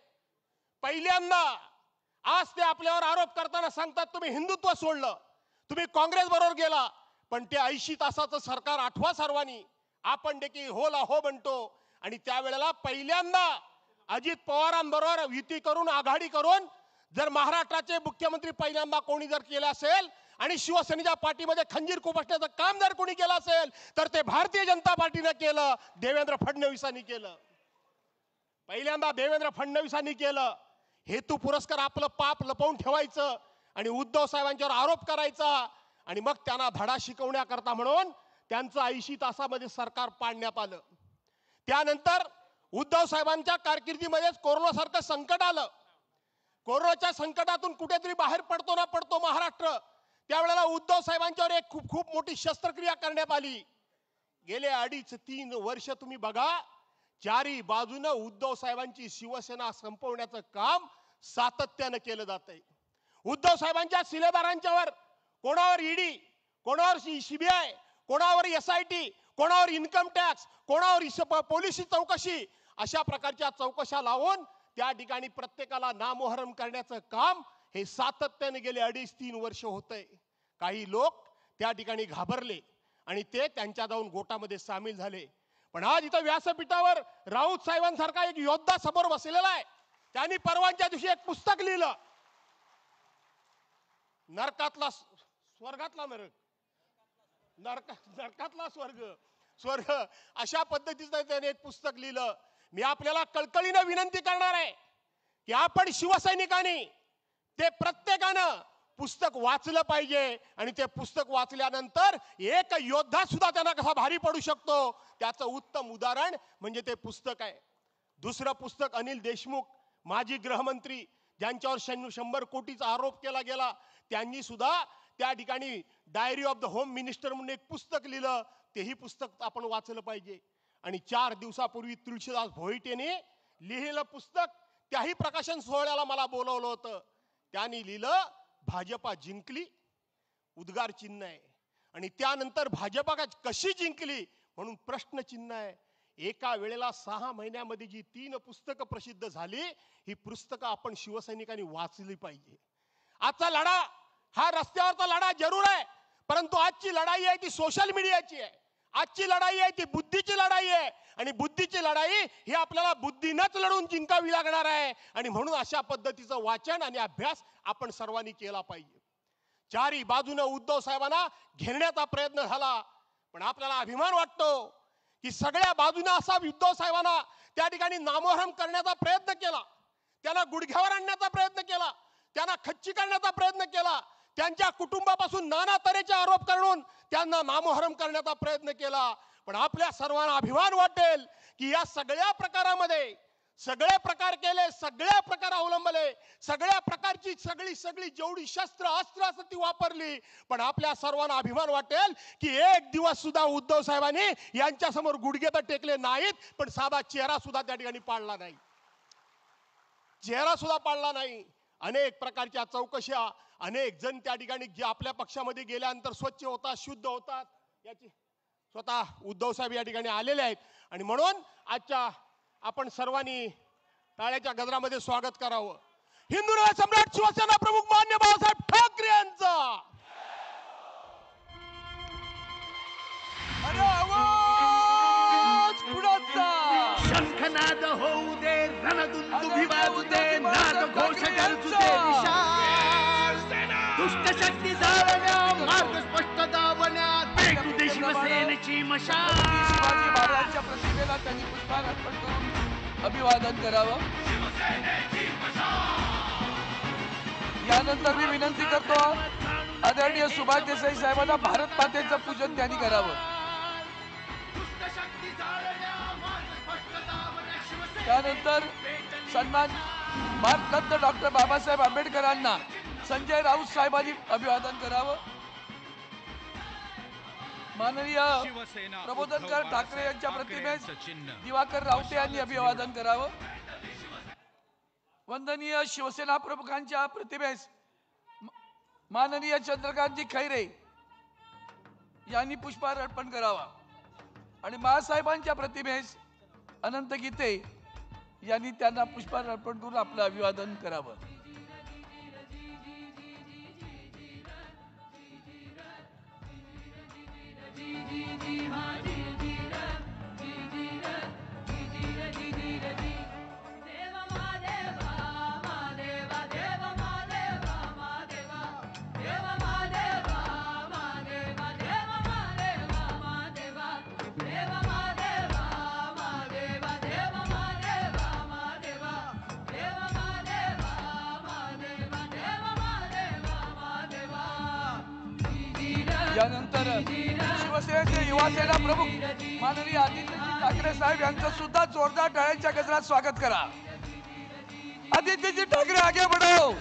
पहिल्यांदा आज ते आपल्यावर आरोप करताना सांगतात तुम्ही हिंदुत्व सोडलं, तुम्ही काँग्रेस बरोबर गेला. पण ते 80 तासाचं सरकार आठवा सर्वांनी, आपण देखील होला हो म्हणतो. आणि त्यावेळेला पहिल्यांदा अजित पवारांबरोबर युती करून आघाडी करून जर महाराष्ट्राचे मुख्यमंत्री पहिल्यांदा कोणी जर केलं असेल आणि शिवसेनेच्या पाठीमध्ये खंजीर खुपसण्याचं काम जर कोणी केलं असेल तर ते भारतीय जनता पार्टीने केलं, देवेंद्र फडणवीसांनी केलं. पहिल्यांदा देवेंद्र फडणवीसांनी केलं. हेतू पुरस्कार आपलं पाप लपवून ठेवायचं आणि उद्धव साहेबांच्यावर आरोप करायचा आणि मग त्यांना धडा शिकवण्याकरता म्हणून त्यांचं 80 तासामध्ये सरकार पाडण्यात आलं. त्यानंतर उद्धव साहेबांच्या कारकिर्दीमध्येच कोरोनासारखं संकट आलं. कोरोनाच्या संकटातून कुठेतरी बाहेर पडतो महाराष्ट्र. त्यावेळेला उद्धव साहेबांच्यावर एक खूप खूप मोठी शस्त्रक्रिया करण्यात आली. गेले 2.5-3 वर्ष तुम्ही बघा चारी बाजूने उद्धव साहेबांची शिवसेना संपवण्याचं काम सातत्याने केलं जात आहे. उद्धव साहेबांच्या शिलेदारांच्यावर कोणावर ईडी, कोणावर सीबीआय, कोणावर SIT, कोणावर इन्कम टॅक्स, कोणावर पोलिस चौकशी, अशा प्रकारच्या चौकशा लावून त्या ठिकाणी प्रत्येकाला नामोहरम करण्याचं काम हे सातत्याने गेले 2.5-3 वर्ष होतंय. काही लोक त्या ठिकाणी घाबरले आणि ते त्यांच्या जाऊन गोटामध्ये सामील झाले. पण आज इथं व्यासपीठावर राऊत साहेबांसारखा एक योद्धा समोर बसलेला आहे. त्यांनी परवाच्या दिवशी एक पुस्तक लिहिलं, नरकातला स्वर्गातला नरक, नरकातला स्वर्ग अशा पद्धतीचं त्याने एक पुस्तक लिहिलं. मी आपल्याला कळकळीनं विनंती करणार आहे की आपण शिवसैनिकांनी ते प्रत्येकानं पुस्तक वाचलं पाहिजे आणि ते पुस्तक वाचल्यानंतर एक योद्धा सुद्धा त्यांना कसा भारी पडू शकतो त्याचं उत्तम उदाहरण म्हणजे ते पुस्तक आहे. दुसरं पुस्तक अनिल देशमुख माजी गृहमंत्री ज्यांच्यावर 100 कोटीचा आरोप केला गेला, त्यांनी सुद्धा त्या ठिकाणी diary of the home minister म्हणून एक पुस्तक लिहिलं. तेही पुस्तक आपण वाचलं पाहिजे. आणि 4 दिवसापूर्वी तुळशीदास भोईटेने लिहिलेलं पुस्तक त्याही प्रकाशन सोहळ्याला मला बोलवलं होतं. त्यांनी लिहिलं भाजपा जिंकली, उद्गार चिन्ह आहे. आणि त्यानंतर भाजपा कशी जिंकली म्हणून प्रश्न चिन्ह आहे. एका वेळेला 6 महिन्यामध्ये जी 3 पुस्तकं प्रसिद्ध झाली, ही पुस्तकं आपण शिवसैनिकांनी वाचली पाहिजे. आजचा लढा हा रस्त्यावरचा लढा जरूर आहे, परंतु आजची लढाई आहे ती सोशल मीडियाची आहे. आजची लढाई आहे ती बुद्धीची लढाई आहे आणि बुद्धीची लढाई ही आपल्याला बुद्धीनंच लढून जिंकावी लागणार आहे. आणि म्हणून अशा पद्धतीचं वाचन आणि अभ्यास आपण सर्वांनी केला पाहिजे. चारी बाजूने उद्धव साहेबांना घेरण्याचा प्रयत्न झाला, पण आपल्याला अभिमान वाटतो की सगळ्या बाजूने असा उद्धव साहेबांना त्या ठिकाणी नामोहरम करण्याचा प्रयत्न केला, त्यांना गुडघ्यावर आणण्याचा प्रयत्न केला, त्यांना खच्ची करण्याचा प्रयत्न केला, त्यांच्या कुटुंबापासून नाना तऱ्हेचे आरोप करून त्यांना नामोहरम करण्याचा प्रयत्न केला. पण आपल्या सर्वांना अभिमान वाटेल की या सगळ्या प्रकारामध्ये सगळे प्रकार केले, सगळ्या प्रकार अवलंबले, सगळ्या प्रकारची सगळी जेवढी शस्त्र अस्त्र असत ती वापरली. पण आपल्या सर्वांना अभिमान वाटेल की एक दिवस सुद्धा उद्धव साहेबांनी यांच्या समोर गुडघे तर टेकले नाहीत, पण साधा चेहरा सुद्धा त्या ठिकाणी पाडला नाही, चेहरा सुद्धा पाडला नाही. अनेक प्रकारच्या चौकशा, अनेक जण त्या ठिकाणी जे आपल्या पक्षामध्ये गेल्यानंतर स्वच्छ होतात, शुद्ध होतात, याची स्वतः उद्धव साहेब या ठिकाणी आलेले आहेत. आणि म्हणून आजच्या आपण सर्वांनी टाळ्याच्या गजरामध्ये स्वागत करावं. हिंदू सम्राट शिवसेना प्रमुख मान्य बाळासाहेब ठाकरे यांचा.
अरे आवाज कुणाचा?
शंखनाद होऊ दे, रणदुंदुभी वाजू दे, नाद घोष गरजू दे विशाल. दुष्ट शक्ती जाळण्या, मार्ग स्पष्ट दावण्या, भेटू दे शिवसेनेची शिवसेनेची मशाल
शिवाजी महाराजांच्या प्रतिमेला त्यांनी पुष्पहार अर्पण करून अभिवादन करावं. यानंतर मी विनंती करतो आदरणीय सुभाष देसाई साहेबांना भारत मातेचं पूजन त्यांनी करावं. त्यानंतर सन्मान भारतरत्न डॉक्टर बाबासाहेब आंबेडकरांना संजय राऊत साहेबांनी अभिवादन करावं. माननीय प्रबोधनकार ठाकरे यांच्या प्रतिमेस दिवाकर रावते यांनी अभिवादन करावं. वंदनीय शिवसेना प्रमुखांच्या प्रतिमेस माननीय चंद्रकांतजी खैरे यांनी पुष्पहार अर्पण करावा आणि बाळासाहेबांच्या प्रतिमेस अनंत गीते यांनी त्यांना पुष्पहार अर्पण करून आपलं अभिवादन करावं. यानंतर शिवसेनेचे युवासेना प्रमुख माननीय आदित्यजी ठाकरे साहेब यांचं सुद्धा जोरदार टाळ्यांच्या गजरात स्वागत करा. आदित्यजी ठाकरे आगे बढ़ो.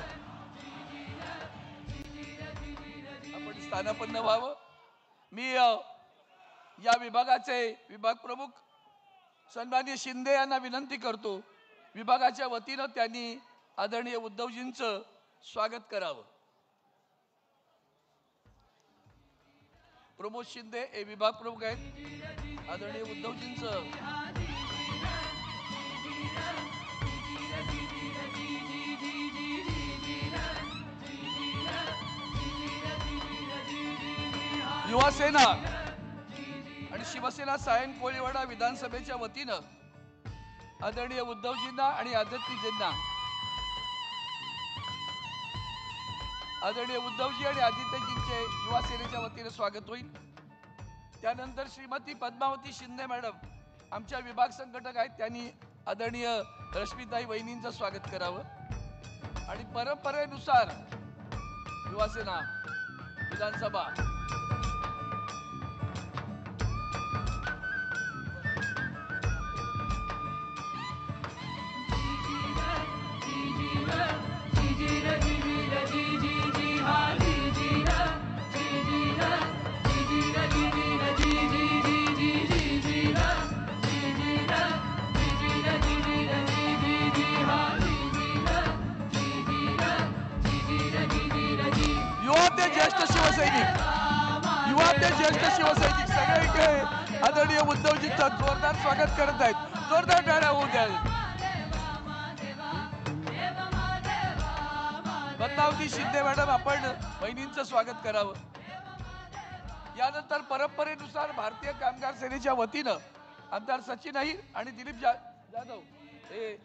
आपण स्थानापन्न व्हावं. मी या विभागाचे विभाग प्रमुख सन्माननीय शिंदे यांना विनंती करतो विभागाच्या वतीनं त्यांनी आदरणीय उद्धवजींचं स्वागत करावं. प्रमोद शिंदे हे विभाग प्रमुख आहेत. आदरणीय उद्धवजींचं युवासेना आणि शिवसेना सायन कोळीवाडा विधानसभेच्या वतीनं आदरणीय उद्धवजींना आणि आदित्यजींना आदरणीय उद्धवजी आणि आदित्यजींचे युवा सेनेच्या वतीने स्वागत होईल. त्यानंतर श्रीमती पद्मावती शिंदे मॅडम आमच्या विभाग संघटक आहेत त्यांनी आदरणीय रश्मीताई वहिनींचं स्वागत करावं आणि परंपरेनुसार युवासेना विधानसभा ज्येष्ठ शिवसैनिक सगळे इथे आदरणीय उद्धवजींचं जोरदार स्वागत करत आहेत. जोरदार टाळ्या होऊ द्या. पद्मावती शिंदे मॅडम आपण बहिणींचं स्वागत करावं. यानंतर परंपरेनुसार भारतीय कामगार सेनेच्या वतीनं आमदार सचिन अहिर आणि दिलीप जाधव हे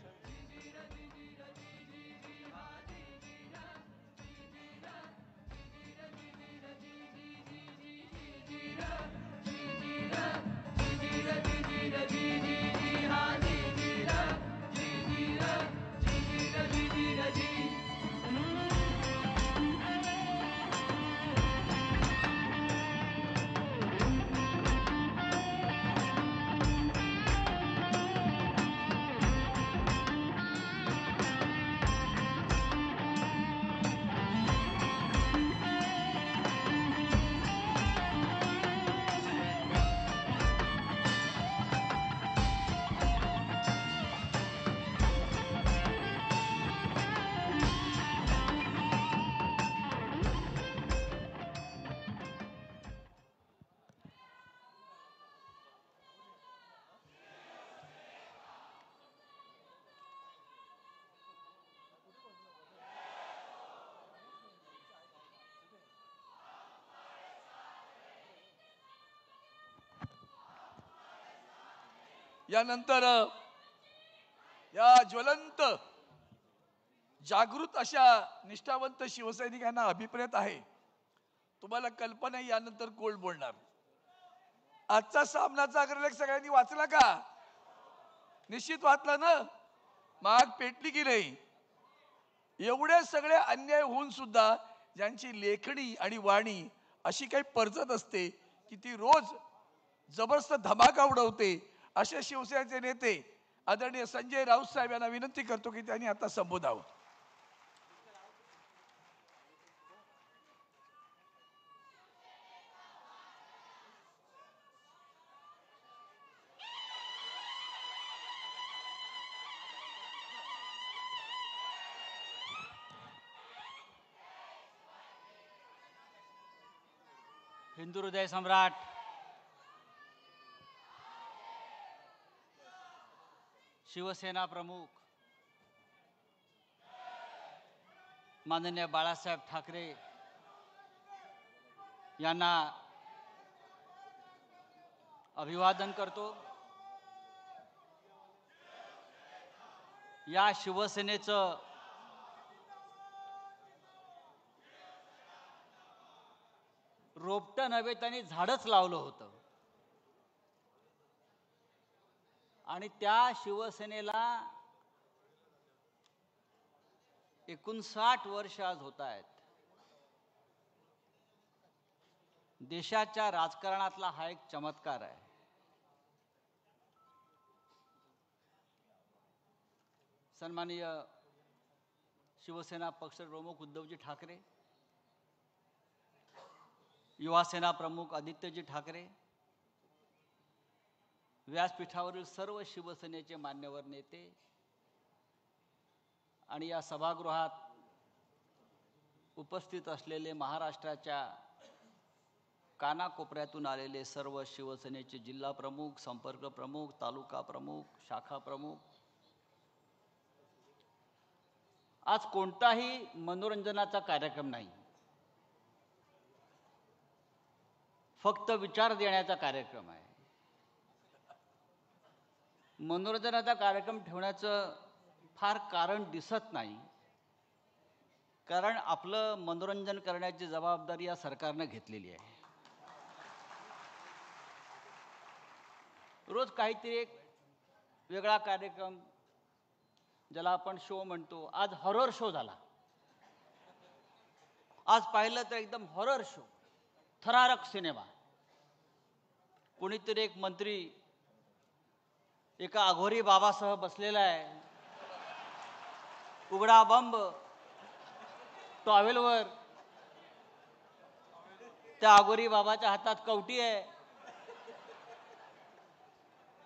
यानंतर या ज्वलंत जागृत अशा निष्ठावंत शिवसैनिकांना अभिप्रेत आहे. तुम्हाला कल्पना यानंतर कोण बोलणार. आजचा सामनाचा अग्रलेख सगळ्यांनी वाचला का? निश्चित वाचला ना? माग पेटली की नाही? एवढे सगळे अन्याय होऊन सुद्धा ज्यांची लेखणी आणि वाणी अशी काही परचत असते की ती रोज जबरदस्त धमाका उडवते, असे शिवसेनेचे नेते आदरणीय संजय राऊत साहेब यांना विनंती करतो की त्यांनी आता संबोधावं.
हिंदू हृदय सम्राट शिवसेना प्रमुख माननीय बाळासाहेब ठाकरे यांना अभिवादन करतो. या शिवसेनेचं रोपटं नव्हे त्यांनी झाडच लावलं होतं आणि त्या शिवसेनेला 59 वर्ष आज होत आहेत. देशाच्या राजकारणातला हा एक चमत्कार आहे. सन्माननीय शिवसेना पक्षप्रमुख उद्धवजी ठाकरे, युवासेना प्रमुख आदित्यजी ठाकरे, व्यासपीठावरील सर्व शिवसेनेचे मान्यवर नेते आणि या सभागृहात उपस्थित असलेले महाराष्ट्राच्या कानाकोपऱ्यातून आलेले सर्व शिवसेनेचे जिल्हा प्रमुख, संपर्क प्रमुख, तालुका प्रमुख, शाखा प्रमुख, आज कोणताही मनोरंजनाचा कार्यक्रम नाही, फक्त विचार देण्याचा कार्यक्रम आहे. मनोरंजनाचा कार्यक्रम ठेवण्याचं फार कारण दिसत नाही, कारण आपलं मनोरंजन करण्याची जबाबदारी या सरकारनं घेतलेली आहे. रोज काहीतरी एक वेगळा कार्यक्रम, ज्याला आपण शो म्हणतो. आज हॉरर शो झाला. आज पाहिलं तर एकदम हॉरर शो, थरारक सिनेमा. कोणीतरी एक मंत्री एका अघोरी बाबासह बसलेला आहे, उघडा बंब टॉवेलवर. त्या अघोरी बाबाच्या हातात कवटी आहे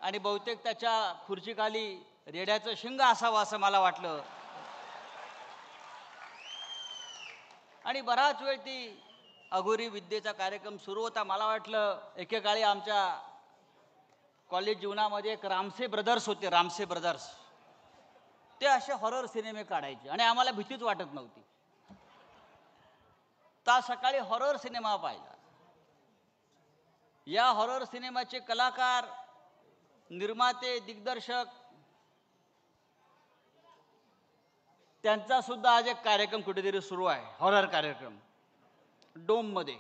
आणि बहुतेक त्याच्या खुर्चीखाली रेड्याचं शिंग असावं असं मला वाटलं. आणि बराच वेळ ती अघोरी विद्येचा कार्यक्रम सुरू होता. मला वाटलं एकेकाळी आमच्या कॉलेज जीवनामध्ये एक रामसे ब्रदर्स होते, रामसे ब्रदर्स. ते असे हॉरर सिनेमे काढायचे आणि आम्हाला भीतीच वाटत नव्हती. तर सकाळी हॉरर सिनेमा पाहिला. या हॉरर सिनेमाचे कलाकार, निर्माते, दिग्दर्शक, त्यांचा सुद्धा आज एक कार्यक्रम कुठेतरी सुरू आहे, हॉरर कार्यक्रम डोममध्ये.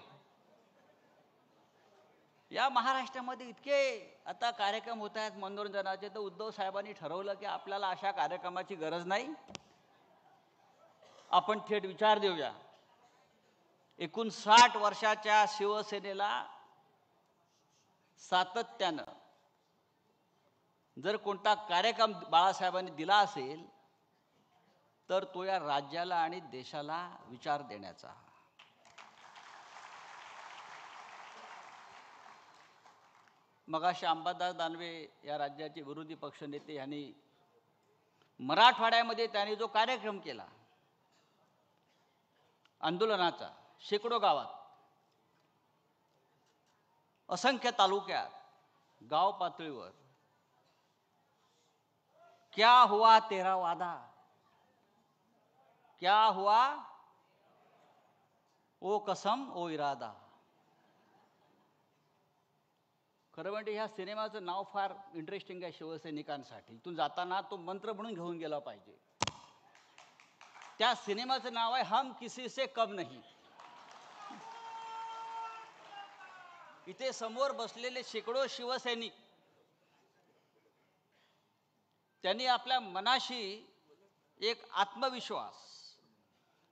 या महाराष्ट्रामध्ये इतके आता कार्यक्रम होत आहेत मनोरंजनाचे, तर उद्धव साहेबांनी ठरवलं की आपल्याला अशा कार्यक्रमाची गरज नाही, आपण थेट विचार देऊया. 59 वर्षाच्या शिवसेनेला सातत्यानं जर कोणता कार्यक्रम बाळासाहेबांनी दिला असेल तर तो या राज्याला आणि देशाला विचार देण्याचा. मगाशी अंबादास दानवे या राज्याचे विरोधी पक्षनेते यांनी मराठवाड्यामध्ये त्यांनी जो कार्यक्रम केला आंदोलनाचा, शेकडो गावात, असंख्य तालुक्यात, गाव पातळीवर, क्या हुआ तेरा वादा, क्या हुआ ओ कसम ओ इरादा. खरं म्हणजे ह्या सिनेमाचं नाव फार इंटरेस्टिंग आहे शिवसैनिकांसाठी. इथून जाताना तो मंत्र म्हणून घेऊन गेला पाहिजे. त्या सिनेमाचं नाव आहे हम किसी से कम नहीं. इथे समोर बसलेले शेकडो शिवसैनिक त्यांनी आपल्या मनाशी एक आत्मविश्वास,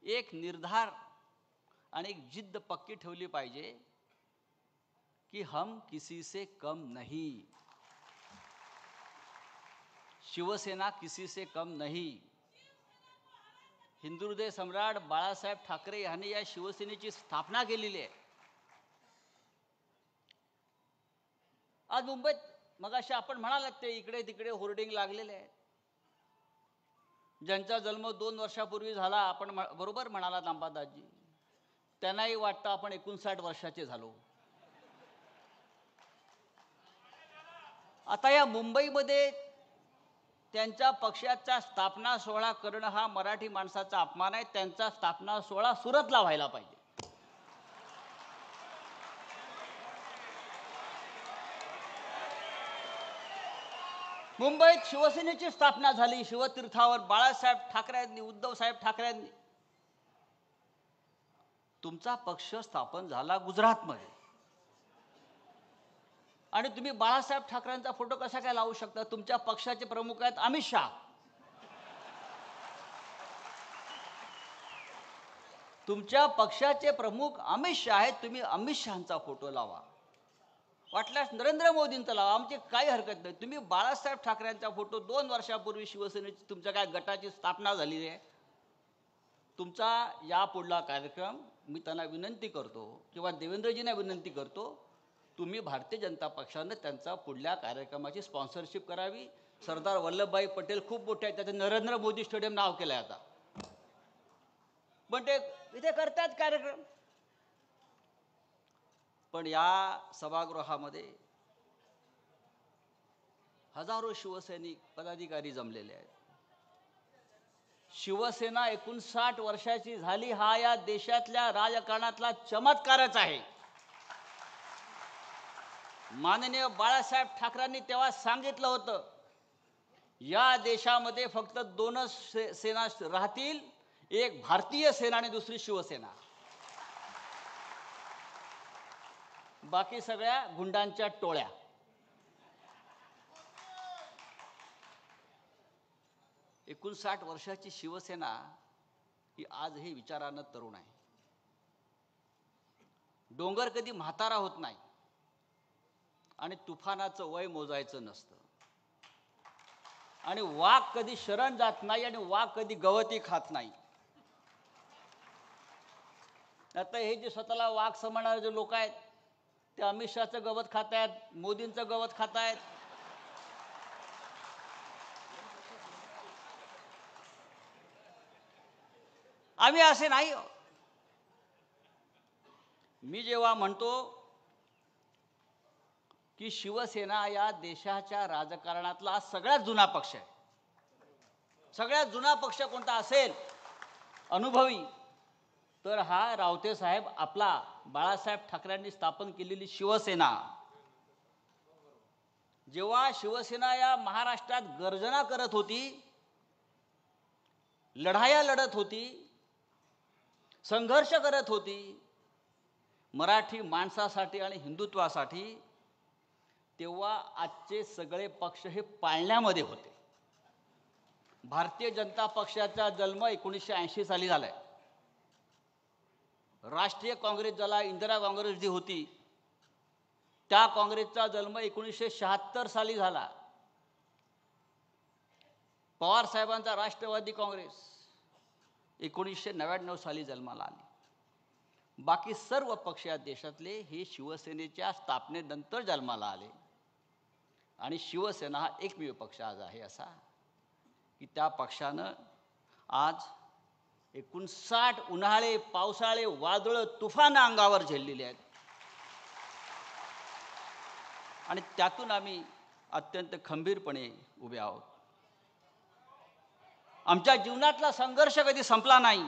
एक निर्धार आणि एक जिद्द पक्की ठेवली पाहिजे कि हम किसी से कम नहीं, शिवसेना किसी से कम नहीं. हिंदुहृदय सम्राट बाळासाहेब ठाकरे यांनी या शिवसेनेची स्थापना केलेली आहे. आज मुंबईत मगाशी आपण म्हणालात ते इकडे तिकडे होर्डिंग लागलेले आहेत. ज्यांचा जन्म 2 वर्षापूर्वी झाला, आपण बरोबर म्हणालात अंबादासजी, त्यांनाही वाटतं आपण 59 वर्षाचे झालो. आता या मुंबईमध्ये त्यांच्या पक्षाचा स्थापना सोहळा करणं हा मराठी माणसाचा अपमान आहे. त्यांचा स्थापना सोहळा सुरतला व्हायला पाहिजे. मुंबईत शिवसेनेची स्थापना झाली शिवतीर्थावर बाळासाहेब ठाकरेंनी, उद्धवसाहेब ठाकरेंनी. तुमचा पक्ष स्थापन झाला गुजरातमध्ये आणि तुम्ही बाळासाहेब ठाकरेंचा फोटो कसा काय लावू शकता? तुमच्या पक्षाचे प्रमुख आहेत अमित शहा. तुमच्या पक्षाचे प्रमुख अमित शहा आहेत, तुम्ही अमित शहांचा फोटो लावा, वाटल्यास नरेंद्र मोदींचा लावा, आमची काही हरकत नाही. तुम्ही बाळासाहेब ठाकरेंचा फोटो 2 वर्षापूर्वी शिवसेनेची तुमच्या काय गटाची स्थापना झालेली आहे. तुमचा या पुढला कार्यक्रम मी त्यांना विनंती करतो किंवा देवेंद्रजींना विनंती करतो, तुम्ही भारतीय जनता पक्षानं त्यांचा पुढल्या कार्यक्रमाची स्पॉन्सरशिप करावी. सरदार वल्लभभाई पटेल खूप मोठे आहेत, त्याचं नरेंद्र मोदी स्टेडियम नाव केलं आहे आता, पण ते इथे करतात कार्यक्रम. पण या सभागृहामध्ये हजारो शिवसैनिक पदाधिकारी जमलेले आहेत. शिवसेना 59 वर्षाची झाली हा या देशातल्या राजकारणातला चमत्कारच आहे. माननीय बाळासाहेब ठाकरेंनी तेव्हा सांगितलं होतं, या देशामध्ये फक्त 2च सेना राहतील, एक भारतीय सेना आणि दुसरी शिवसेना. बाकी सगळ्या गुंडांच्या टोळ्या. – 59 वर्षाची शिवसेना ही आजही विचारानं तरुण आहे. डोंगर कधी म्हातारा होत नाही आणि तुफानाचं वय मोजायचं नसतं आणि वाघ कधी शरण जात नाही आणि वाघ कधी गवती खात नाही. आता हे जे स्वतःला वाघ समजणारे जे लोक आहेत ते अमित शहाचं गवत खात आहेत, मोदींचं गवत खात आहेत. आम्ही असे नाही. मी जेव्हा म्हणतो की शिवसेना या देशाच्या राजकारणातला सगळ्यात जुना पक्ष आहे, सगळ्यात जुना पक्ष कोणता असेल अनुभवी, तर हा रावते साहेब आपला बाळासाहेब ठाकरेंनी स्थापन केलेली शिवसेना. जेव्हा शिवसेना या महाराष्ट्रात गर्जना करत होती, लढाया लढत होती, संघर्ष करत होती मराठी माणसासाठी आणि हिंदुत्वासाठी, तेव्हा आजचे सगळे पक्ष हे पाळण्यामध्ये होते. भारतीय जनता पक्षाचा जन्म 1980 साली झालाय. राष्ट्रीय काँग्रेस ज्याला इंदिरा काँग्रेस जी होती त्या काँग्रेसचा जन्म 1976 साली झाला. पवार साहेबांचा राष्ट्रवादी काँग्रेस 1999 साली जन्माला आली. बाकी सर्व पक्ष या देशातले हे शिवसेनेच्या स्थापनेनंतर जन्माला आले आणि शिवसेना हा एकमेव पक्ष आज आहे असा की त्या पक्षानं आज 59 उन्हाळे, पावसाळे, वादळ, तुफान अंगावर झेललेले आहेत आणि त्यातून आम्ही अत्यंत खंबीरपणे उभे आहोत. आमच्या जीवनातला संघर्ष कधी संपला नाही.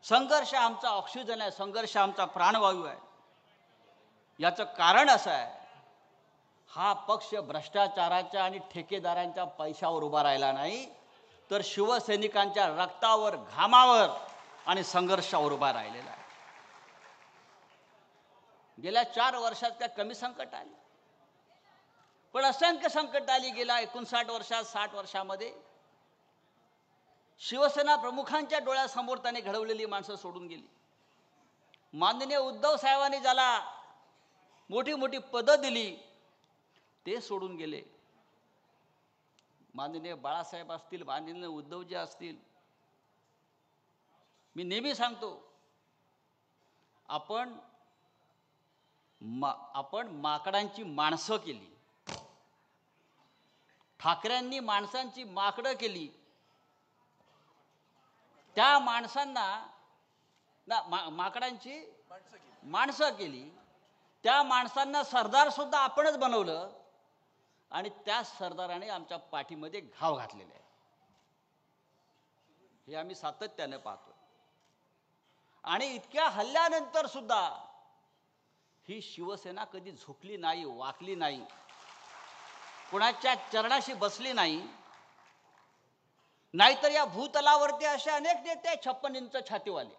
संघर्ष आमचा ऑक्सिजन आहे, संघर्ष आमचा प्राणवायू आहे. याचं कारण असं आहे, हा पक्ष भ्रष्टाचाराच्या आणि ठेकेदारांच्या पैशावर उभा राहिला नाही, तर शिवसैनिकांच्या रक्तावर, घामावर आणि संघर्षावर उभा राहिलेला आहे. गेल्या 4 वर्षात काय कमी संकट आली? पण असंख्य संकट आली गेल्या 59 वर्षात, 60 वर्षामध्ये. शिवसेना प्रमुखांच्या डोळ्यासमोर त्यांनी घडवलेली माणसं सोडून गेली. माननीय उद्धव साहेबांनी ज्याला मोठी मोठी पदं दिली ते सोडून गेले. माननीय बाळासाहेब असतील, माननीय उद्धवजी असतील. मी नेहमी सांगतो, आपण माकडांची माणसं केली. ठाकरेंनी माणसांची माकडं केली. त्या माणसांना माकडांची माणसं केली. त्या माणसांना सरदार सुद्धा आपणच बनवलं आणि त्या सरदाराने आमच्या पाठीमध्ये घाव घातलेले आहे. हे आम्ही सातत्याने पाहतो. आणि इतक्या हल्ल्यानंतर सुद्धा ही शिवसेना कधी झुकली नाही, वाकली नाही, कुणाच्या चरणाशी बसली नाही. नाहीतर या भूतलावरती असे अनेक नेते 56 इंच छातीवाले,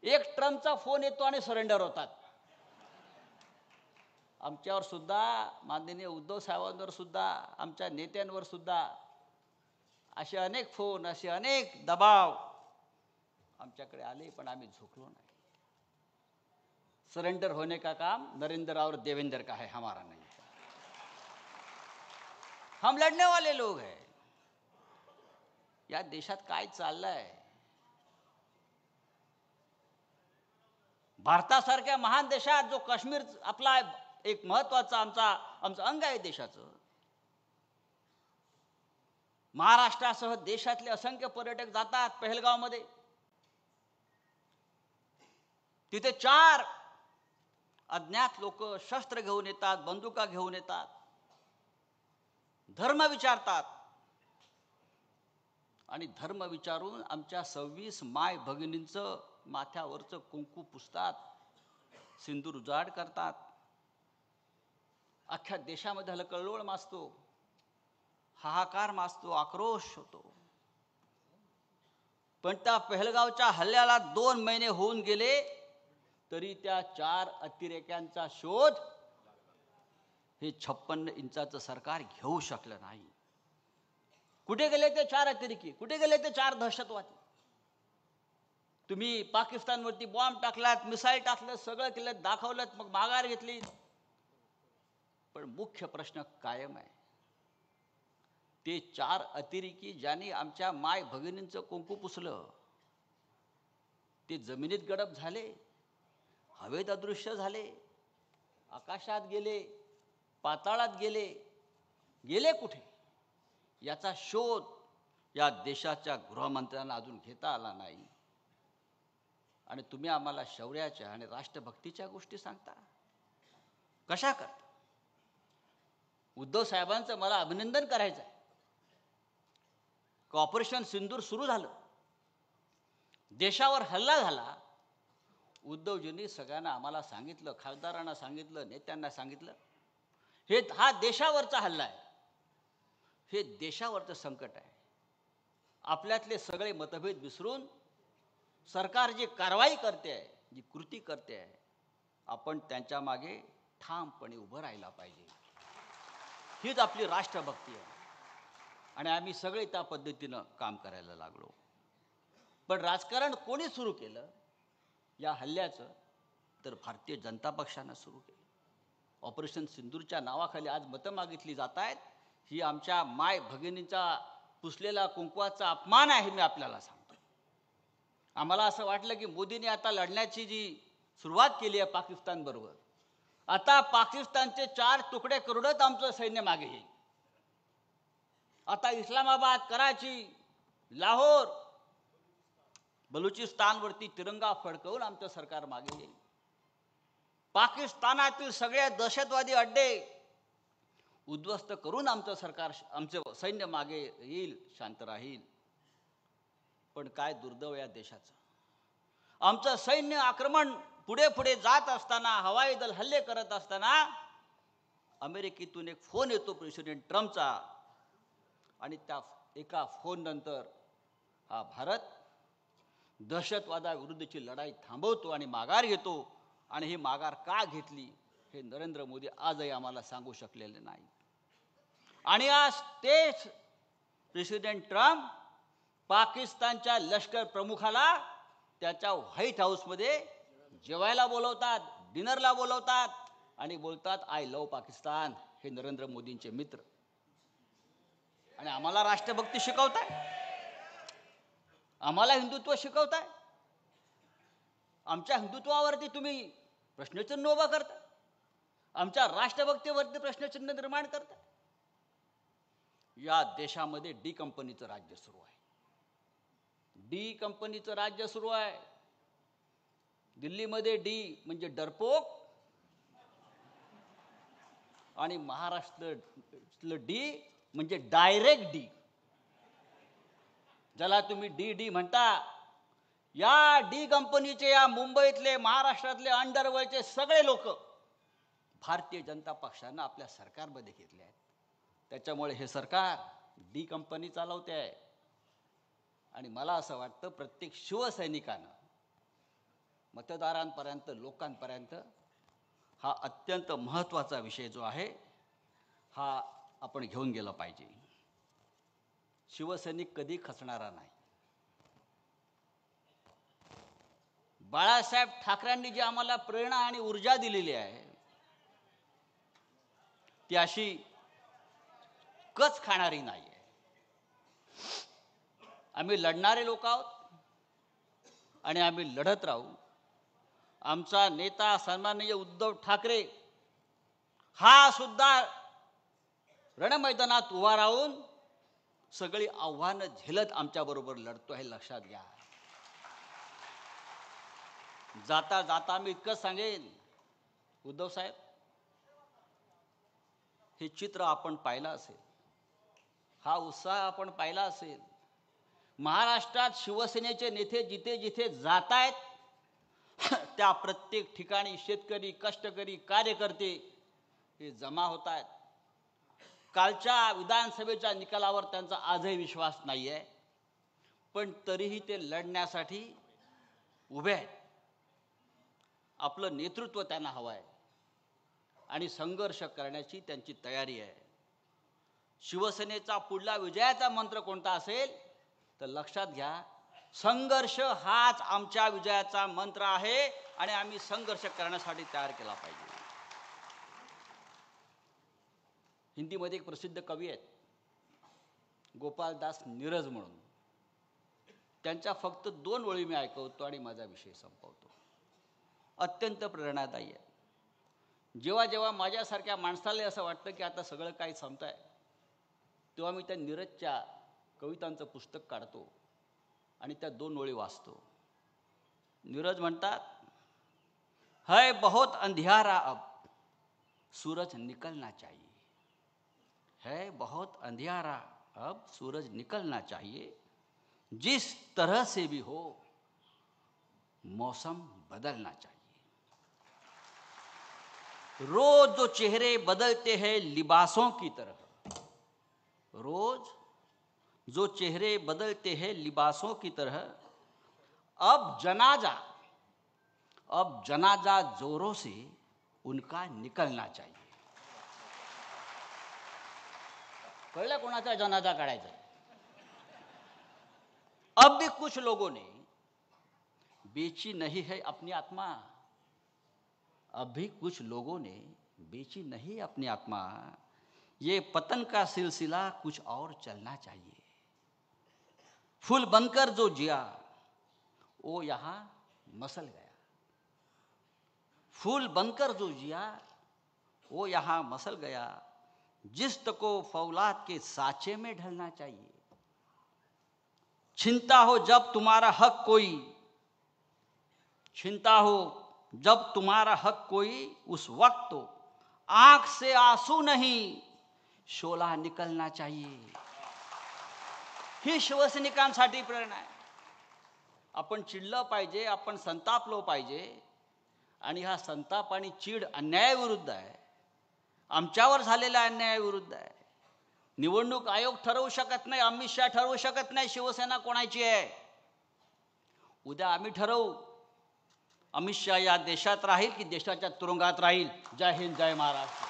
एक ट्रम्पचा फोन येतो आणि सरेंडर होतात. आमच्यावर सुद्धा, माननीय उद्धव साहेबांवर सुद्धा, आमच्या नेत्यांवर सुद्धा असे अनेक फोन, असे अनेक दबाव आमच्याकडे आले, पण आम्ही झुकलो नाही. सरेंडर होने का काम नरेंद्र और देवेंद्र का है, हमारा नहीं है. हम लढने वाले लोग हैं. या देशात काय चाललंय? भारतासारख्या महान देशात जो काश्मीर आपला एक महत्वाचा आमचं अंग आहे देशाचं, महाराष्ट्रासह देशातले असंख्य पर्यटक जातात पहलगावमध्ये. तिथे 4 अज्ञात लोक शस्त्र घेऊन येतात, बंदुका घेऊन येतात, धर्म विचारतात आणि धर्म विचारून आमच्या 26 माय भगिनींचं माथ्यावरचं कुंकू पुसतात, सिंदूर उजाड करतात. अख्ख्या देशामध्ये हलकल्लोळ माजतो, हाहाकार माजतो, आक्रोश होतो. पण त्या पहलगावच्या हल्ल्याला 2 महिने होऊन गेले तरी त्या 4 अतिरेक्यांचा शोध हे 56 इंचाचं सरकार घेऊ शकलं नाही. कुठे गेले ते 4 अतिरेकी? कुठे गेले ते 4 दहशतवादी? तुम्ही पाकिस्तानवरती बॉम्ब टाकलात, मिसाईल टाकलं, सगळं केलं, दाखवलं, मग माघार घेतली. पण मुख्य प्रश्न कायम आहे. ते 4 अतिरेकी ज्यांनी आमच्या माय भगिनींचं कुंकू पुसलं, ते जमिनीत गडप झाले, हवेत अदृश्य झाले, आकाशात गेले, पाताळात गेले. गेले कुठे याचा शोध या देशाच्या गृहमंत्र्यांना अजून घेता आला नाही. आणि तुम्ही आम्हाला शौर्याच्या आणि राष्ट्रभक्तीच्या गोष्टी सांगता. कशा करता? उद्धव साहेबांचं मला अभिनंदन करायचं आहे. ऑपरेशन सिंदूर सुरू झालं, देशावर हल्ला झाला. उद्धवजींनी सगळ्यांना आम्हाला सांगितलं, खासदारांना सांगितलं, नेत्यांना सांगितलं, हा देशावरचा हल्ला आहे, हे देशावरचं संकट आहे. आपल्यातले सगळे मतभेद विसरून सरकार जी कारवाई करते आहे, जी कृती करते आहे, आपण त्यांच्या मागे ठामपणे उभं राहायला पाहिजे. हीच आपली राष्ट्रभक्ती आहे. आणि आम्ही सगळे त्या पद्धतीनं काम करायला लागलो. पण राजकारण कोणी सुरू केलं या हल्ल्याचं? तर भारतीय जनता पक्षानं सुरू केलं. ऑपरेशन सिंदूरच्या नावाखाली आज मतं मागितली जात आहेत. ही आमच्या माय भगिनींचा पुसलेला कुंकवाचा अपमान आहे, मी आपल्याला सांगतो. आम्हाला असं वाटलं की मोदींनी आता लढण्याची जी सुरुवात केली आहे पाकिस्तानबरोबर, आता पाकिस्तानचे 4 तुकडे करूनच आमचं सैन्य मागे येईल. आता इस्लामाबाद, कराची, लाहोर, बलुचिस्तानवरती तिरंगा फडकवून आमचं सरकार मागे येईल. पाकिस्तानातील सगळे दहशतवादी अड्डे उद्ध्वस्त करून आमचं सरकार, आमचं सैन्य मागे येईल, शांत राहील. पण काय दुर्दैव या देशाचं. आमचं सैन्य आक्रमण पुढे पुढे जात असताना, हवाई दल हल्ले करत असताना अमेरिकेतून एक फोन येतो प्रेसिडेंट ट्रम्पचा, आणि त्या एका फोन नंतर हा भारत दहशतवादाविरुद्धची लढाई थांबवतो आणि माघार घेतो आणि ही माघार का घेतली हे नरेंद्र मोदी आजही आम्हाला सांगू शकलेले नाही. आणि आज तेच प्रेसिडेंट ट्रम्प पाकिस्तानच्या लष्कर प्रमुखाला त्याच्या व्हाईट हाऊसमध्ये जेवायला बोलवतात, डिनरला बोलवतात आणि बोलतात आय लव्ह पाकिस्तान. हे नरेंद्र मोदींचे मित्र. आणि आम्हाला राष्ट्रभक्ती शिकवताय, आम्हाला हिंदुत्व शिकवताय, आमच्या हिंदुत्वावरती तुम्ही प्रश्नचिन्ह उभा करता, आमच्या राष्ट्रभक्तीवरती प्रश्नचिन्ह निर्माण करता. या देशामध्ये डी कंपनीचं राज्य सुरू आहे. डी कंपनीचं राज्य सुरू आहे. दिल्लीमध्ये डी म्हणजे डरपोक आणि महाराष्ट्रातलं डी म्हणजे डायरेक्ट डी, ज्याला तुम्ही डी डी म्हणता. या डी कंपनीचे, या मुंबईतले, महाराष्ट्रातले अंडरवर्ल्डचे सगळे लोक भारतीय जनता पक्षानं आपल्या सरकारमध्ये घेतले आहेत. त्याच्यामुळे हे सरकार डी कंपनी चालवते आहे. आणि मला असं वाटतं प्रत्येक शिवसैनिकानं मतदारांपर्यंत, लोकांपर्यंत हा अत्यंत महत्त्वाचा विषय जो आहे हा आपण घेऊन गेला पाहिजे. शिवसैनिक कधी खचणारा नाही. बाळासाहेब ठाकरेंनी जी आम्हाला प्रेरणा आणि ऊर्जा दिलेली आहे ती अशी कच खाणारी नाही आहे. आम्ही लढणारे लोक आहोत आणि आम्ही लढत राहू. आमचा नेता सन्माननीय उद्धव ठाकरे हा सुद्धा रणमैदानात उभा राहून सगळी आव्हानं झेलत आमच्याबरोबर लढतो हे लक्षात घ्या. जाता जाता मी इतकंच सांगेन, उद्धव साहेब, हे चित्र आपण पाहिलं असेल, हा उत्साह आपण पाहिला असेल. महाराष्ट्रात शिवसेनेचे नेते जिथे जिथे जात आहेत त्या प्रत्येक ठिकाणी शेतकरी, कष्टकरी, कार्यकर्ते हे जमा होत आहेत. कालच्या विधानसभेच्या निकालावर त्यांचा आजही विश्वास नाही आहे, पण तरीही ते लढण्यासाठी उभे आहेत. आपलं नेतृत्व त्यांना हवं आहे आणि संघर्ष करण्याची त्यांची तयारी आहे. शिवसेनेचा पुढला विजयाचा मंत्र कोणता असेल तर लक्षात घ्या, संघर्ष हाच आमच्या विजयाचा मंत्र आहे आणि आम्ही संघर्ष करण्यासाठी तयार केला पाहिजे. हिंदीमध्ये एक प्रसिद्ध कवी आहेत गोपालदास नीरज म्हणून. त्यांच्या फक्त 2 ओळी मी ऐकवतो आणि माझा विषय संपवतो. अत्यंत प्रेरणादायी आहे. जेव्हा जेव्हा माझ्यासारख्या माणसाला असं वाटतं की आता सगळं काही संपत आहे, तेव्हा मी त्या नीरजच्या कवितांचं पुस्तक काढतो आणि त्या 2 ओळी वाचतो. नीरज म्हणतात, है बहुत अंधियारा अब सूरज निकलना चाहिए, है बहुत अंधियारा अब सूरज निकलना चाहिए, जिस तरह से भी हो मौसम बदलना चाहिए. रोज जो चेहरे बदलते हैं लिबासों की तरह, रोज जो चेहरे बदलते हैं लिबासों की तरह, अब जनाजा जोरों से उनका निकलना चाहिए. कळलं कोणाचा जनाजा काढायचा? अब भी कुछ लोगों ने बेची नहीं है अपनी आत्मा, अब भी कुछ लोगों ने बेची नहीं अपनी आत्मा, ये पतन का सिलसिला कुछ और चलना चाहिए. फूल बनकर जो जिया वो यहाँ मसल गया, फूल बनकर जो जिया वो यहाँ मसल गया, जिस्त को फौलाद के साचे में ढलना चाहिए. छिनता हो जब तुम्हारा हक कोई, छिनता हो जब तुम्हारा हक कोई, उस वक्त तो आंख से आंसू नहीं शोला निकलना चाहिए. ही शिवसैनिकांसाठी प्रेरणा आहे. आपण चिडलं पाहिजे, आपण संतापलो पाहिजे. आणि हा संताप आणि चीड अन्यायाविरुद्ध आहे, आमच्यावर झालेल्या अन्यायाविरुद्ध आहे. निवडणूक आयोग ठरवू शकत नाही, अमित शहा ठरवू शकत नाही शिवसेना कोणाची आहे. उद्या आम्ही ठरवू, अमित शहा या देशात राहील की देशाच्या तुरुंगात राहील? जय हिंद, जय महाराष्ट्र.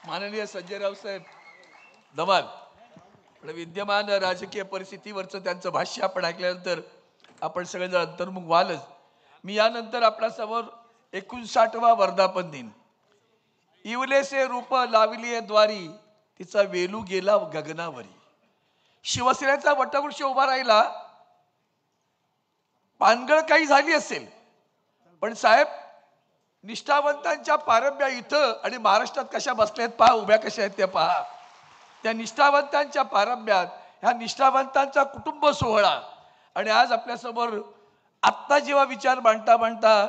माननीय संजय राऊत साहेब धमाल. पण विद्यमान राजकीय परिस्थितीवरचं त्यांचं भाष्य आपण ऐकल्यानंतर आपण सगळेजण अंतर्मुख व्हालच. मी यानंतर आपल्यासमोर 59वा वर्धापन दिन. इवलेसे रूप लावलीये द्वारी, तिचा वेलू गेला गगनावरी. शिवसेनेचा वटवृक्ष उभा राहिला. पानगळ काही झाली असेल, पण साहेब निष्ठावंतांच्या पारंब्या इथं आणि महाराष्ट्रात कशा बसल्यात पहा, उभ्या कशा आहेत त्या पहा. त्या निष्ठावंतांच्या पारंब्यात ह्या निष्ठावंतांचा कुटुंब सोहळा. आणि आज आपल्यासमोर आत्ता जेव्हा विचार मांडता मांडता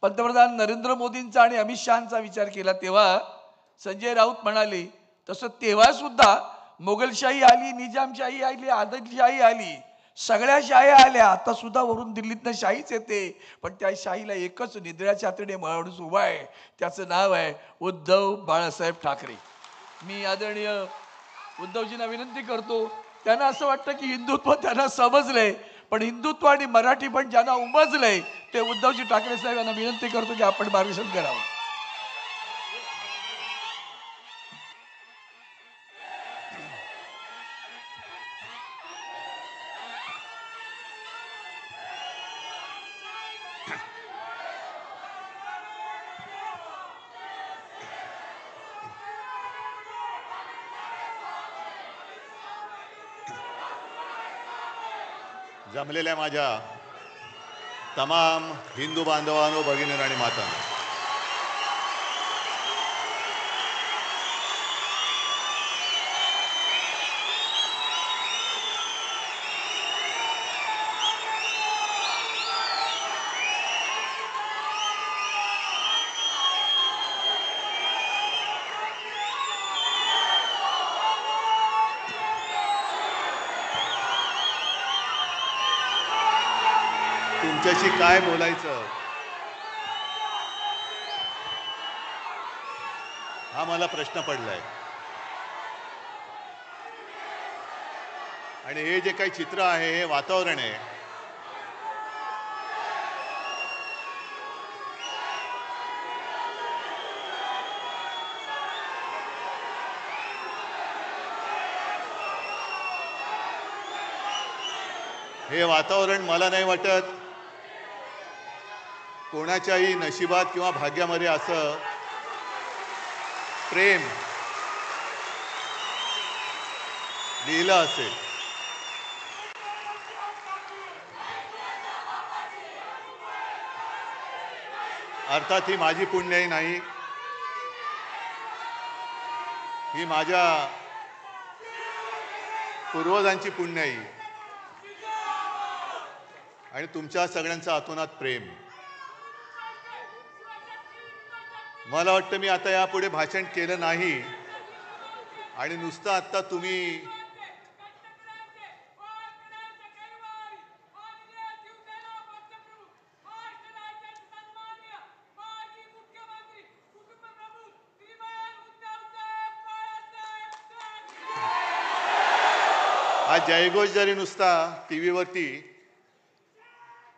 पंतप्रधान नरेंद्र मोदींचा आणि अमित शहाचा विचार केला, तेव्हा संजय राऊत म्हणाले तसं तेव्हा सुद्धा मोगलशाही आली, निजामशाही आली, आदिलशाही आली, सगळ्या शाही आल्या. आता सुद्धा वरून दिल्लीतनं शाहीच येते. पण त्या शाहीला एकच निद्राच्या हातडे माणूस उभा आहे, त्याचं नाव आहे उद्धव बाळासाहेब ठाकरे. मी आदरणीय उद्धवजींना विनंती करतो, त्यांना असं वाटतं की हिंदुत्व त्यांना समजलंय, पण हिंदुत्व आणि मराठी पण ज्यांना उमजलंय ते उद्धवजी ठाकरे साहेब यांना विनंती करतो की आपण मार्गदर्शन करावं.
जमलेल्या माझ्या तमाम हिंदू बांधवांनो, भगिनींनो आणि मातांनो, तुमच्याशी काय बोलायचं हा मला प्रश्न पडलाय. आणि हे जे काही चित्र आहे, हे वातावरण आहे, हे वातावरण मला नाही वाटत कोणाच्याही नशिबात किंवा भाग्यामध्ये असं प्रेम लिहिलं असेल. अर्थात ही माझी पुण्याई नाही, ही माझ्या पूर्वजांची पुण्याई आणि तुमच्या सगळ्यांचं आतोनात प्रेम. मला वाटतं मी आता यापुढे भाषण केलं नाही आणि नुसतं आता तुम्ही हा जयघोष जरी नुसता टीव्हीवरती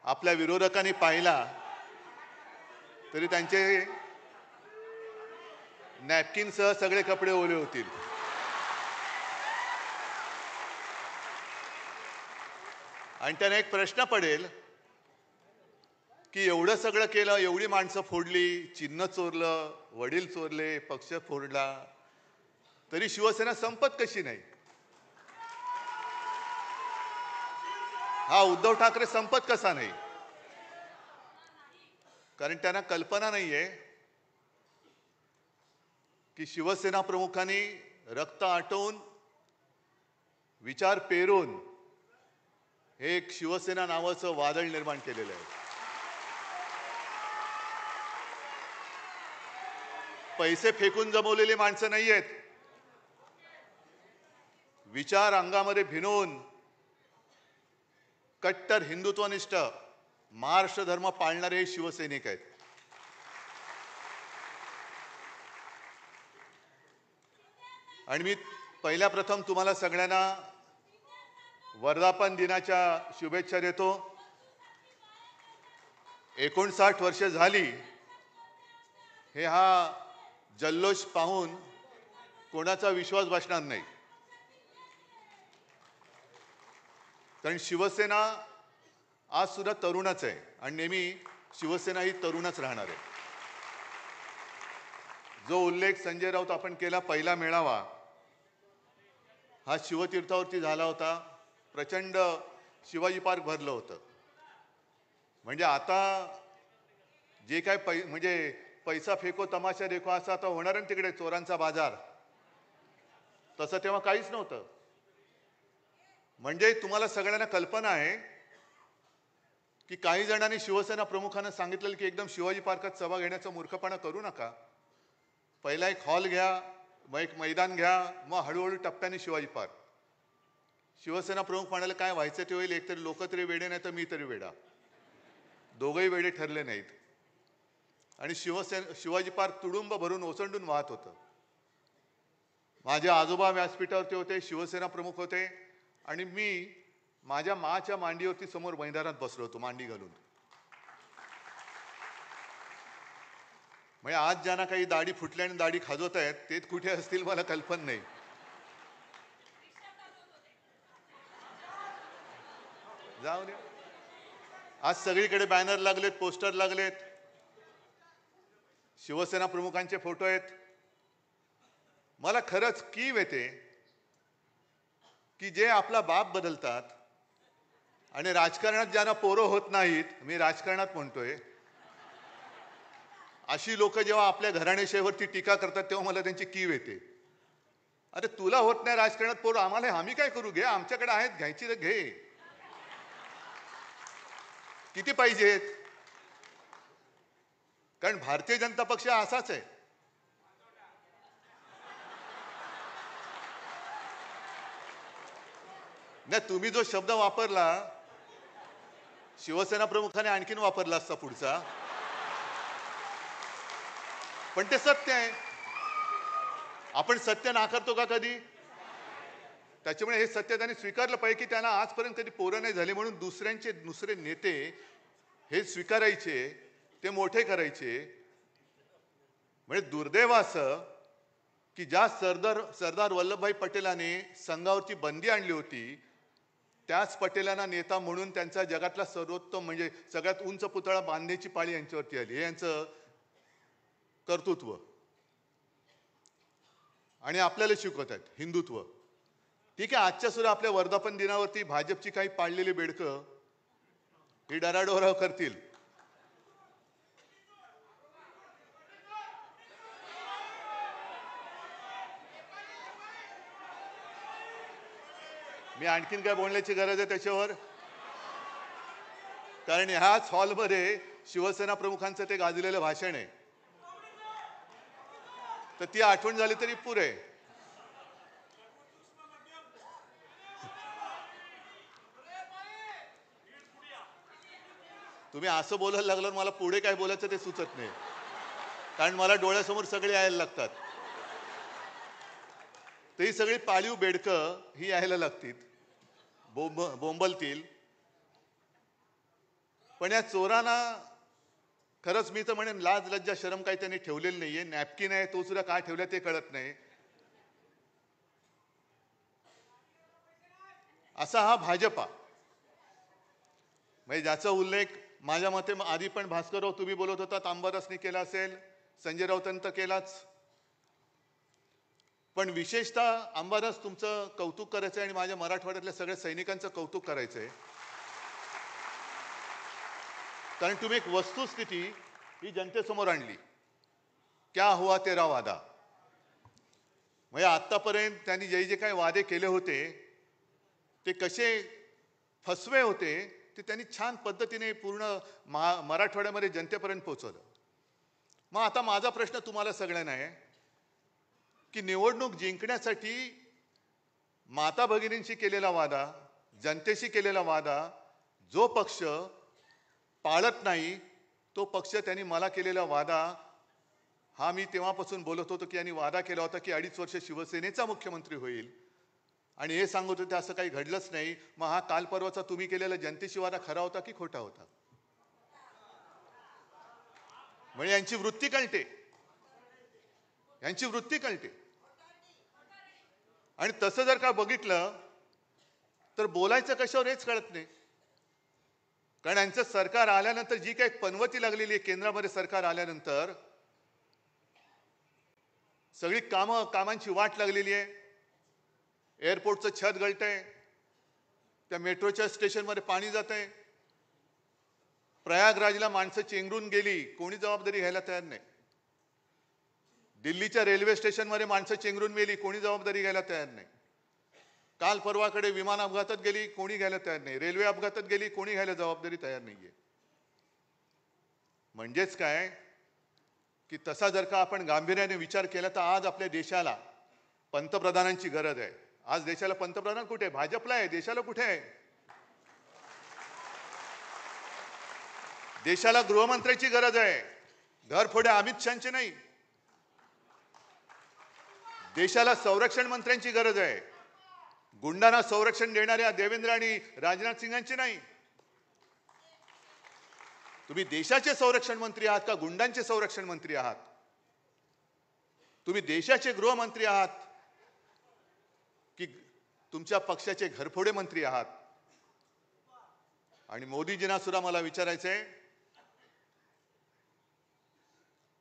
आपल्या विरोधकांनी पाहिला तरी त्यांचे नॅपकिनसह सगळे कपडे ओले होतील. आणि त्यांना एक प्रश्न पडेल की एवढं सगळं केलं, एवढी माणसं फोडली, चिन्ह चोरलं, वडील चोरले, पक्ष फोडला, तरी शिवसेना संपत कशी नाही? हा उद्धव ठाकरे संपत कसा नाही? कारण त्यांना कल्पना नाहीये की शिवसेना प्रमुखांनी रक्त आटवून, विचार पेरून हे एक शिवसेना नावाचं वादळ निर्माण केलेलं आहे. पैसे फेकून जमवलेली माणसं नाहीयेत. विचार अंगामध्ये भिनवून कट्टर हिंदुत्वनिष्ठ महाराष्ट्र धर्म पाळणारे हे शिवसैनिक आहेत. आणि मी पहिल्या प्रथम तुम्हाला सगळ्यांना वर्धापन दिनाच्या शुभेच्छा देतो. 59 वर्ष झाली हे हा जल्लोष पाहून कोणाचा विश्वास बसणार नाही. कारण शिवसेना आज सुद्धा तरुणच आहे आणि नेहमी शिवसेना ही तरुणच राहणार आहे. जो उल्लेख संजय राऊत आपण केला, पहिला मेळावा हा शिवतीर्थावरती झाला होता. प्रचंड शिवाजी पार्क भरलं होतं. म्हणजे आता जे काय म्हणजे पैसा फेको तमाशा देखो असं आता होणार आहे तिकडे, चोरांचा बाजार. तसं तेव्हा काहीच नव्हतं. म्हणजे तुम्हाला सगळ्यांना कल्पना आहे की काही जणांनी शिवसेना प्रमुखांना सांगितलेलं की एकदम शिवाजी पार्कात सभा घेण्याचा मूर्खपणा करू नका. पहिला एक हॉल घ्या, मग एक मैदान घ्या, मग हळूहळू टप्प्याने शिवाजी पार्क. शिवसेना प्रमुख म्हणाले काय व्हायचं ते होईल, एकतरी लोक तरी वेडे नाही तर मी तरी वेडा. दोघंही वेडे ठरले नाहीत आणि शिवाजी पार्क तुडुंब भरून ओसंडून वाहत होतं. माझे आजोबा व्यासपीठावरती होते, शिवसेना प्रमुख होते आणि मी माझ्या माच्या मांडीवरती समोर मैदानात बसलो होतो मांडी घालून. म्हणजे आज ज्यांना काही दाढी फुटल्या आणि दाढी खाजवत आहेत ते कुठे असतील मला कल्पना नाही. जाऊ दे. आज सगळीकडे बॅनर लागलेत, पोस्टर लागलेत, शिवसेना प्रमुखांचे फोटो आहेत. मला खरंच कीव येते की जे आपला बाप बदलतात आणि राजकारणात ज्यांना पोरं होत नाहीत, मी राजकारणात म्हणतोय, अशी लोक जेव्हा आपल्या घराणेशाहीवरती टीका करतात तेव्हा मला त्यांची कीव येते. अरे तुला होत नाही राजकारणात पोरं, आम्हाला आम्ही काय करू, घे आमच्याकडे आहेत, घ्यायची तर घे. किती पाहिजेत? कारण भारतीय जनता पक्ष असाच आहे. नाही, तुम्ही जो शब्द वापरला शिवसेना प्रमुखाने आणखीन वापरला असता पुढचा, पण ते सत्य आहे. आपण सत्य नाकारतो का कधी? त्याच्यामुळे हे सत्य त्यांनी स्वीकारलं पाहिजे की त्यांना आजपर्यंत कधी पोरं नाही झाली म्हणून दुसरे नेते हे स्वीकारायचे, ते मोठे करायचे. म्हणजे दुर्दैव असं की ज्या सरदार वल्लभभाई पटेलांनी संघावरची बंदी आणली होती, त्याच पटेलांना नेता म्हणून त्यांचा जगातला सर्वोत्तम म्हणजे सगळ्यात उंच पुतळा बांधण्याची पाळी यांच्यावरती आली. हे यांचं कर्तृत्व. आणि आपल्याला शिकवत आहेत हिंदुत्व. ठीक आहे, आजच्या सुद्धा आपल्या वर्धापन दिनावरती भाजपची काही पाळलेली बेडकं ही डराडोराव करतील. मी आणखीन काय बोलण्याची गरज आहे त्याच्यावर? कारण ह्याच हॉलमध्ये शिवसेना प्रमुखांचं ते गाजलेलं भाषण आहे, तर ती आठवण झाली तरी पुरे. तुम्ही असं बोलायला लागल्यावर मला पुढे काय बोलायचं ते सुचत नाही, कारण मला डोळ्यासमोर सगळे यायला लागतात. तर ही सगळी पाळीव बेडकं ही यायला लागतील, बोंबलतील. पण या चोरांना खरंच मी तर म्हणेन लाज लज्जा शरम काही त्यांनी ठेवलेली नाहीये. नॅपकिन आहे तो सुद्धा काय ठेवला ते कळत नाही. असा हा भाजपा, म्हणजे ज्याचा उल्लेख माझ्या मते आधी पण भास्करराव तुम्ही बोलत होतात, अंबादासनी केला असेल, संजय राऊतांनी तर केलाच. पण विशेषतः अंबादास तुमचं कौतुक करायचंय आणि माझ्या मराठवाड्यातल्या सगळ्या सैनिकांचं कौतुक करायचंय. कारण तुम्ही एक वस्तुस्थिती ही जनतेसमोर आणली. क्या हुआ तेरा वादा. म्हणजे आतापर्यंत त्यांनी जे काही वादे केले होते ते कसे फसवे होते ते त्यांनी छान पद्धतीने पूर्ण मराठवाड्यामध्ये जनतेपर्यंत पोहोचवलं. मग आता माझा प्रश्न तुम्हाला सगळ्यांना आहे की निवडणूक जिंकण्यासाठी माता भगिनींशी केलेला वादा, जनतेशी केलेला वादा जो पक्ष पाळत नाही तो पक्ष त्यांनी मला केलेला वादा हा मी तेव्हापासून बोलत होतो की यांनी वादा केला होता की 2.5 वर्ष शिवसेनेचा मुख्यमंत्री होईल आणि हे सांगत होते असं काही घडलंच नाही. मग हा काल परवाचा तुम्ही केलेला जनतेशी वादा खरा होता की खोटा होता? म्हणजे यांची वृत्ती कळते, यांची वृत्ती कळते. आणि तसं जर का बघितलं तर बोलायचं कशावर हेच कळत नाही. कारण यांचं सरकार आल्यानंतर जी काही पनवती लागलेली आहे, केंद्रामध्ये सरकार आल्यानंतर सगळी कामांची वाट लागलेली आहे. एअरपोर्टचं छत गळतंय, त्या मेट्रोच्या स्टेशनमध्ये पाणी जात आहे, प्रयागराजला माणसं चेंगरून गेली, कोणी जबाबदारी घ्यायला तयार नाही. दिल्लीच्या रेल्वे स्टेशनमध्ये माणसं चेंगरून गेली, कोणी जबाबदारी घ्यायला तयार नाही. काल परवाकडे विमान अपघातात गेली, कोणी घ्यायला तयार नाही. रेल्वे अपघातात गेली, कोणी घ्यायला जबाबदारी तयार नाहीये. म्हणजेच काय की तसा जर का आपण गांभीर्याने विचार केला तर आज आपल्या देशाला पंतप्रधानांची गरज आहे. आज देशाला पंतप्रधान कुठे आहे? भाजपला आहे. देशाला कुठे आहे? देशाला गृहमंत्र्याची गरज आहे, घरफोडे अमित शहाची नाही. देशाला संरक्षण मंत्र्यांची गरज आहे, गुंडांना संरक्षण देणाऱ्या देवेंद्र आणि राजनाथ सिंगांची नाही. तुम्ही देशाचे संरक्षण मंत्री आहात का गुंडांचे संरक्षण मंत्री आहात? तुम्ही देशाचे गृहमंत्री आहात की तुमच्या पक्षाचे घरफोडे मंत्री आहात? आणि मोदीजींना सुद्धा मला विचारायचंय,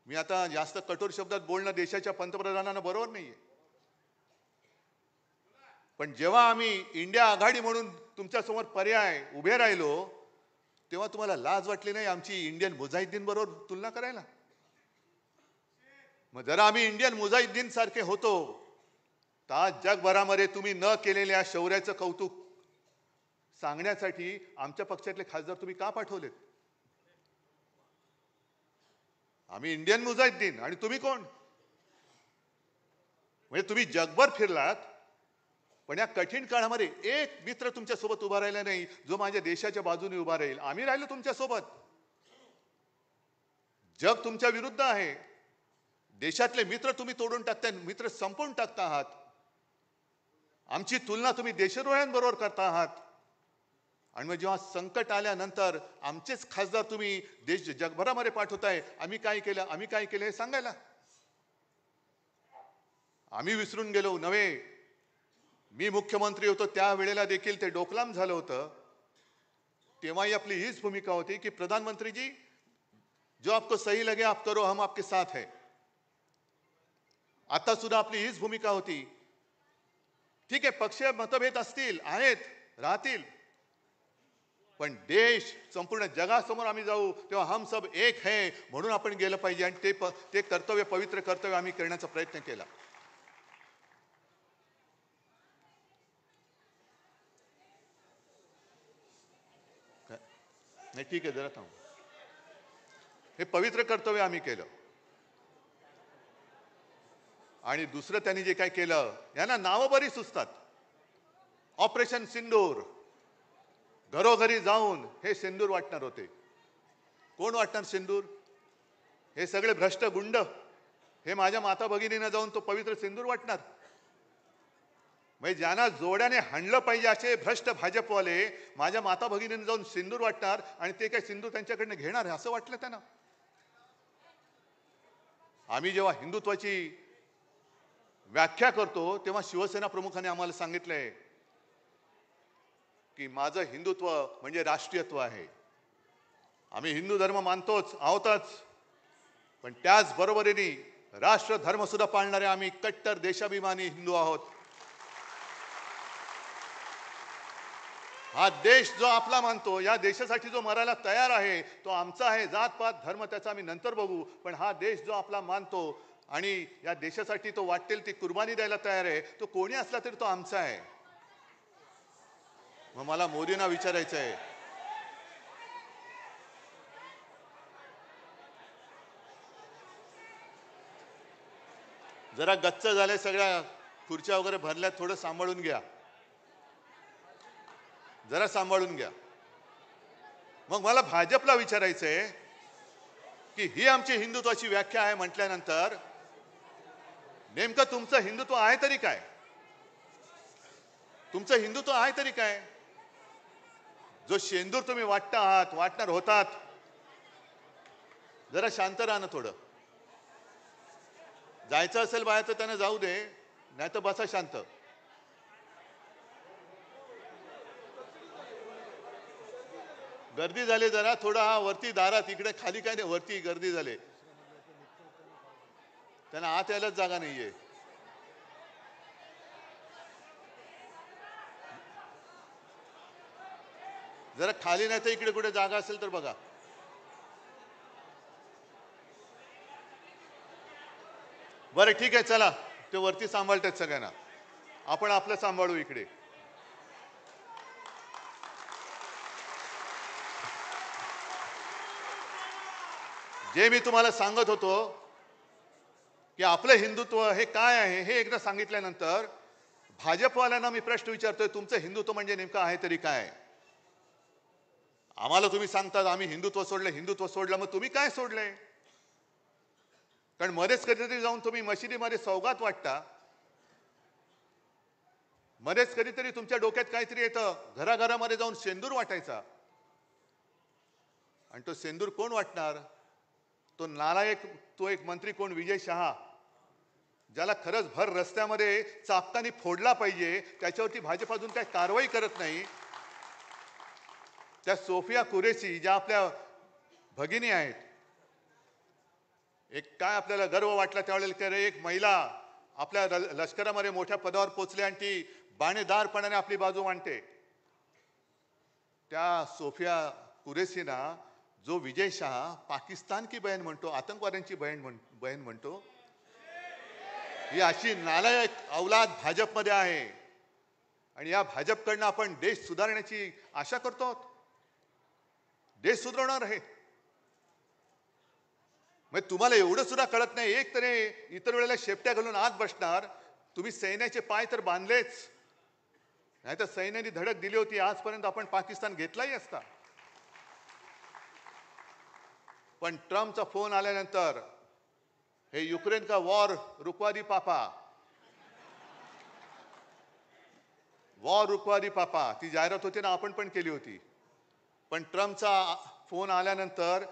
मी आता जास्त कठोर शब्दात बोलणं देशाच्या पंतप्रधानांना बरोबर नाहीये, पण जेव्हा आम्ही इंडिया आघाडी म्हणून तुमच्या समोर पर्याय उभे राहिलो तेव्हा तुम्हाला लाज वाटली नाही आमची इंडियन मुजाहिद्दीन बरोबर तुलना करायला? मग जरा आम्ही इंडियन मुजाहिद्दीन सारखे होतो तर आज जगभरामध्ये तुम्ही न केलेल्या शौर्याचं कौतुक सांगण्यासाठी आमच्या पक्षातले खासदार तुम्ही का पाठवलेत? आम्ही इंडियन मुजाहिद्दीन आणि तुम्ही कोण? म्हणजे तुम्ही जगभर फिरलात पण या कठीण काळामध्ये एक मित्र तुमच्या सोबत उभा राहिला नाही जो माझ्या देशाच्या बाजूने उभा राहील. आम्ही राहिलो तुमच्या सोबत. जग तुमच्या विरुद्ध आहे. देशातले मित्र तुम्ही तोडून टाकताय, मित्र संपवून टाकता आहात. आमची तुलना तुम्ही देशद्रोह्यांबरोबर करता आहात. आणि मग जेव्हा संकट आल्यानंतर आमचेच खासदार तुम्ही देश जगभरामध्ये पाठवताय, आम्ही काय केलं आम्ही काय केलं हे सांगायला. आम्ही विसरून गेलो नव्हे. मी मुख्यमंत्री होतो त्यावेळेला देखील ते डोकलाम झालं होतं. तेव्हाही आपली हीच भूमिका होती की प्रधानमंत्री जी जो आपको सही लगे आप करो, हम आपके साथ है. आता सुद्धा आपली हीच भूमिका होती. ठीक आहे, पक्षीय मतभेद असतील, आहेत, राहतील, पण देश संपूर्ण जगासमोर आम्ही जाऊ तेव्हा हम सब एक है म्हणून आपण गेलं पाहिजे. आणि ते कर्तव्य, पवित्र कर्तव्य आम्ही करण्याचा प्रयत्न केला. नाही ठीक आहे, जरा थांब. हे पवित्र कर्तव्य आम्ही केलं. आणि दुसरं त्यांनी जे काय केलं, यांना नावं बरी सुचतात. ऑपरेशन सिंदूर, घरोघरी जाऊन हे सिंदूर वाटणार होते. कोण वाटणार सिंदूर? हे सगळे भ्रष्ट गुंड हे माझ्या माता भगिनींना जाऊन तो पवित्र सिंदूर वाटणार. म्हणजे ज्यांना जोड्याने हाणलं पाहिजे असे भ्रष्ट भाजपवाले माझ्या माता भगिनींना जाऊन सिंदूर वाटणार आणि ते काय सिंदूर त्यांच्याकडनं घेणार असं वाटलं त्यांना. आम्ही जेव्हा हिंदुत्वाची व्याख्या करतो तेव्हा शिवसेना प्रमुखांनी आम्हाला सांगितलंय की माझं हिंदुत्व म्हणजे राष्ट्रीयत्व आहे. आम्ही हिंदू धर्म मानतोच आहोतच, पण त्याच बरोबरीने राष्ट्र धर्म सुद्धा पाळणारे आम्ही कट्टर देशाभिमानी हिंदू आहोत. हा देश जो आपला मानतो, या देशासाठी जो मरायला तयार आहे तो आमचा आहे. जातपात धर्म त्याचा आम्ही नंतर बघू, पण हा देश जो आपला मानतो आणि या देशासाठी तो वाटेल ती कुर्बानी द्यायला तयार आहे, तो कोणी असला तरी तो आमचा आहे. मग मला मोदींना विचारायचं आहे, जरा गच्च झाले, सगळ्या खुर्च्या वगैरे भरल्यात, थोडं सांभाळून घ्या, जरा सांभाळून घ्या. मग मला भाजपला विचारायचंय की ही आमची हिंदुत्वाची व्याख्या आहे म्हटल्यानंतर नेमकं तुमचं हिंदुत्व आहे तरी काय? तुमचं हिंदुत्व आहे तरी काय? जो शेंदूर तुम्ही वाटणार होतात, जरा शांत राहा ना थोडं. जायचं असेल बाहेर तर त्यांना जाऊ दे, नाही तर बसा शांत. गर्दी झाली जरा थोडा, हा वरती दारात, इकडे खाली काय नाही, वरती गर्दी झाली, त्यांना आत यायलाच जागा नाहीये. जरा खाली नाही तर इकडे कुठे जागा असेल तर बघा. बरं ठीक आहे, चला, ते वरती सांभाळतात सगळ्यांना, आपण आपलं सांभाळू इकडे. जे मी तुम्हाला सांगत होतो की आपलं हिंदुत्व हे काय आहे हे एकदा सांगितल्यानंतर भाजपवाल्यांना मी प्रश्न विचारतोय, तुमचं हिंदुत्व म्हणजे नेमकं आहे तरी काय? आम्हाला तुम्ही सांगतात आम्ही हिंदुत्व सोडलं, मग तुम्ही काय सोडलंय? कारण मध्येच कधीतरी जाऊन तुम्ही मशिदीमध्ये सौगात वाटता, मध्येच कधीतरी तुमच्या डोक्यात काहीतरी येतं, घराघरामध्ये जाऊन शेंदूर वाटायचा. आणि तो शेंदूर कोण वाटणार? तो नालायक, तो एक मंत्री कोण, विजय शहा, ज्याला खरंच भर रस्त्यामध्ये चापकानी फोडला पाहिजे, त्याच्यावरती भाजप अजून काही कारवाई करत नाही. त्या सोफिया कुरेशी ज्या आपल्या भगिनी आहेत, एक काय आपल्याला गर्व वाटला त्यावेळेला की अरे एक महिला आपल्या लष्करामध्ये मोठ्या पदावर पोचली आणि ती बाणेदारपणाने आपली बाजू मांडते. त्या सोफिया कुरेशीना जो विजय शहा पाकिस्तान की बहन म्हणतो, आतंकवाद्यांची बहन म्हणतो, ही अशी नालायक औलाद भाजपमध्ये आहे. आणि या भाजपकडनं आपण देश सुधारण्याची आशा करतो, देश सुधारणार आहे. मग तुम्हाला एवढं सुद्धा कळत नाही, एक तरी इतर वेळेला शेपट्या घालून आत बसणार. तुम्ही सैन्याचे पाय तर बांधलेच, नाही तर सैन्याने धडक दिली होती, आजपर्यंत आपण पाकिस्तान घेतलाही असता. पण ट्रम्पचा फोन आल्यानंतर हे युक्रेन का वॉर रुकवा दी पापा, ती जाहिरात होती ना, आपण पण केली होती. पण ट्रम्पचा फोन आल्यानंतर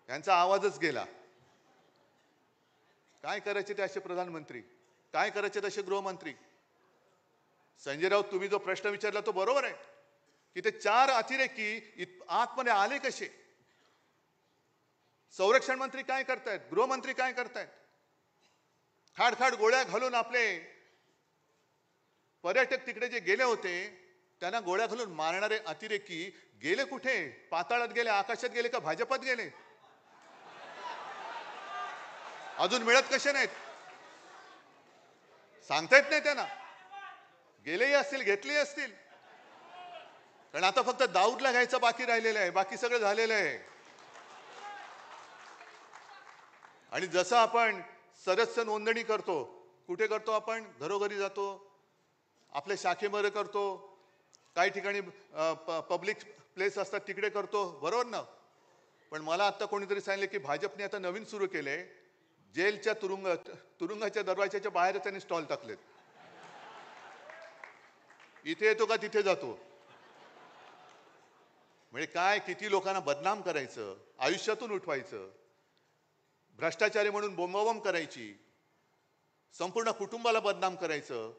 यांचा आवाजच गेला. काय करायचे ते असे प्रधानमंत्री, काय करायचे तसे गृहमंत्री? संजय राऊत, तुम्ही जो प्रश्न विचारला तो बरोबर आहे की ते 4 अतिरेकी आतमध्ये आले कसे? संरक्षण मंत्री काय करतायत, गृहमंत्री काय करतायत? खाड गोळ्या घालून आपले पर्यटक तिकडे जे गेले होते त्यांना गोळ्या घालून मारणारे अतिरेकी गेले कुठे? पाताळात गेले, आकाशात गेले का भाजपात गेले? अजून मिळत कसे नाहीत सांगता येत नाही त्यांना. गेलेही असतील, घेतलेही असतील. कारण आता फक्त दाऊदला घ्यायचं बाकी राहिलेलं आहे, बाकी सगळं झालेलं आहे. आणि जसं आपण सदस्य नोंदणी करतो, कुठे करतो आपण? घरोघरी जातो, आपल्या शाखेमध्ये करतो, काही ठिकाणी पब्लिक प्लेस असतात तिकडे करतो, बरोबर ना? पण मला आता कोणीतरी सांगितले की भाजपने आता नवीन सुरू केले, जेलच्या तुरुंगाच्या दरवाजाच्या बाहेर त्यांनी स्टॉल टाकलेत. इथे येतो का तिथे जातो. म्हणजे काय, किती लोकांना बदनाम करायचं, आयुष्यातून उठवायचं, भ्रष्टाचारी म्हणून बोंबाबोंब करायची, संपूर्ण कुटुंबाला बदनाम करायचं,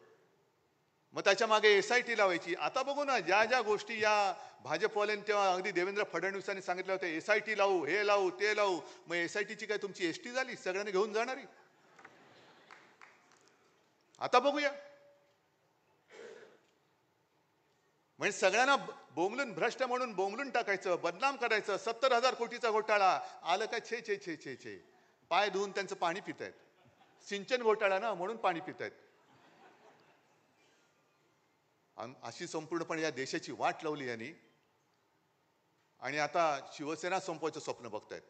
मग त्याच्या मागे SIT लावायची. आता बघू ना, ज्या ज्या गोष्टी या भाजपवाल्यांनी तेव्हा अगदी देवेंद्र फडणवीसांनी सांगितलं होतं, SIT लावू, हे लावू, ते लावू. मग SITची काय तुमची ST झाली, सगळ्यांनी घेऊन जाणारी? आता बघूया. म्हणजे सगळ्यांना बोंबलून, भ्रष्ट म्हणून बोंबलून टाकायचं, बदनाम करायचं. 70,000 कोटीचा घोटाळा आलं काय, छे छे छे छे छे, पाय धुवून त्यांचं पाणी पितायत. सिंचन घोटाळा ना, म्हणून पाणी पितायत. अशी संपूर्णपणे या देशाची वाट लावली यांनी. आणि आता शिवसेना संपवायचं स्वप्न बघतायत.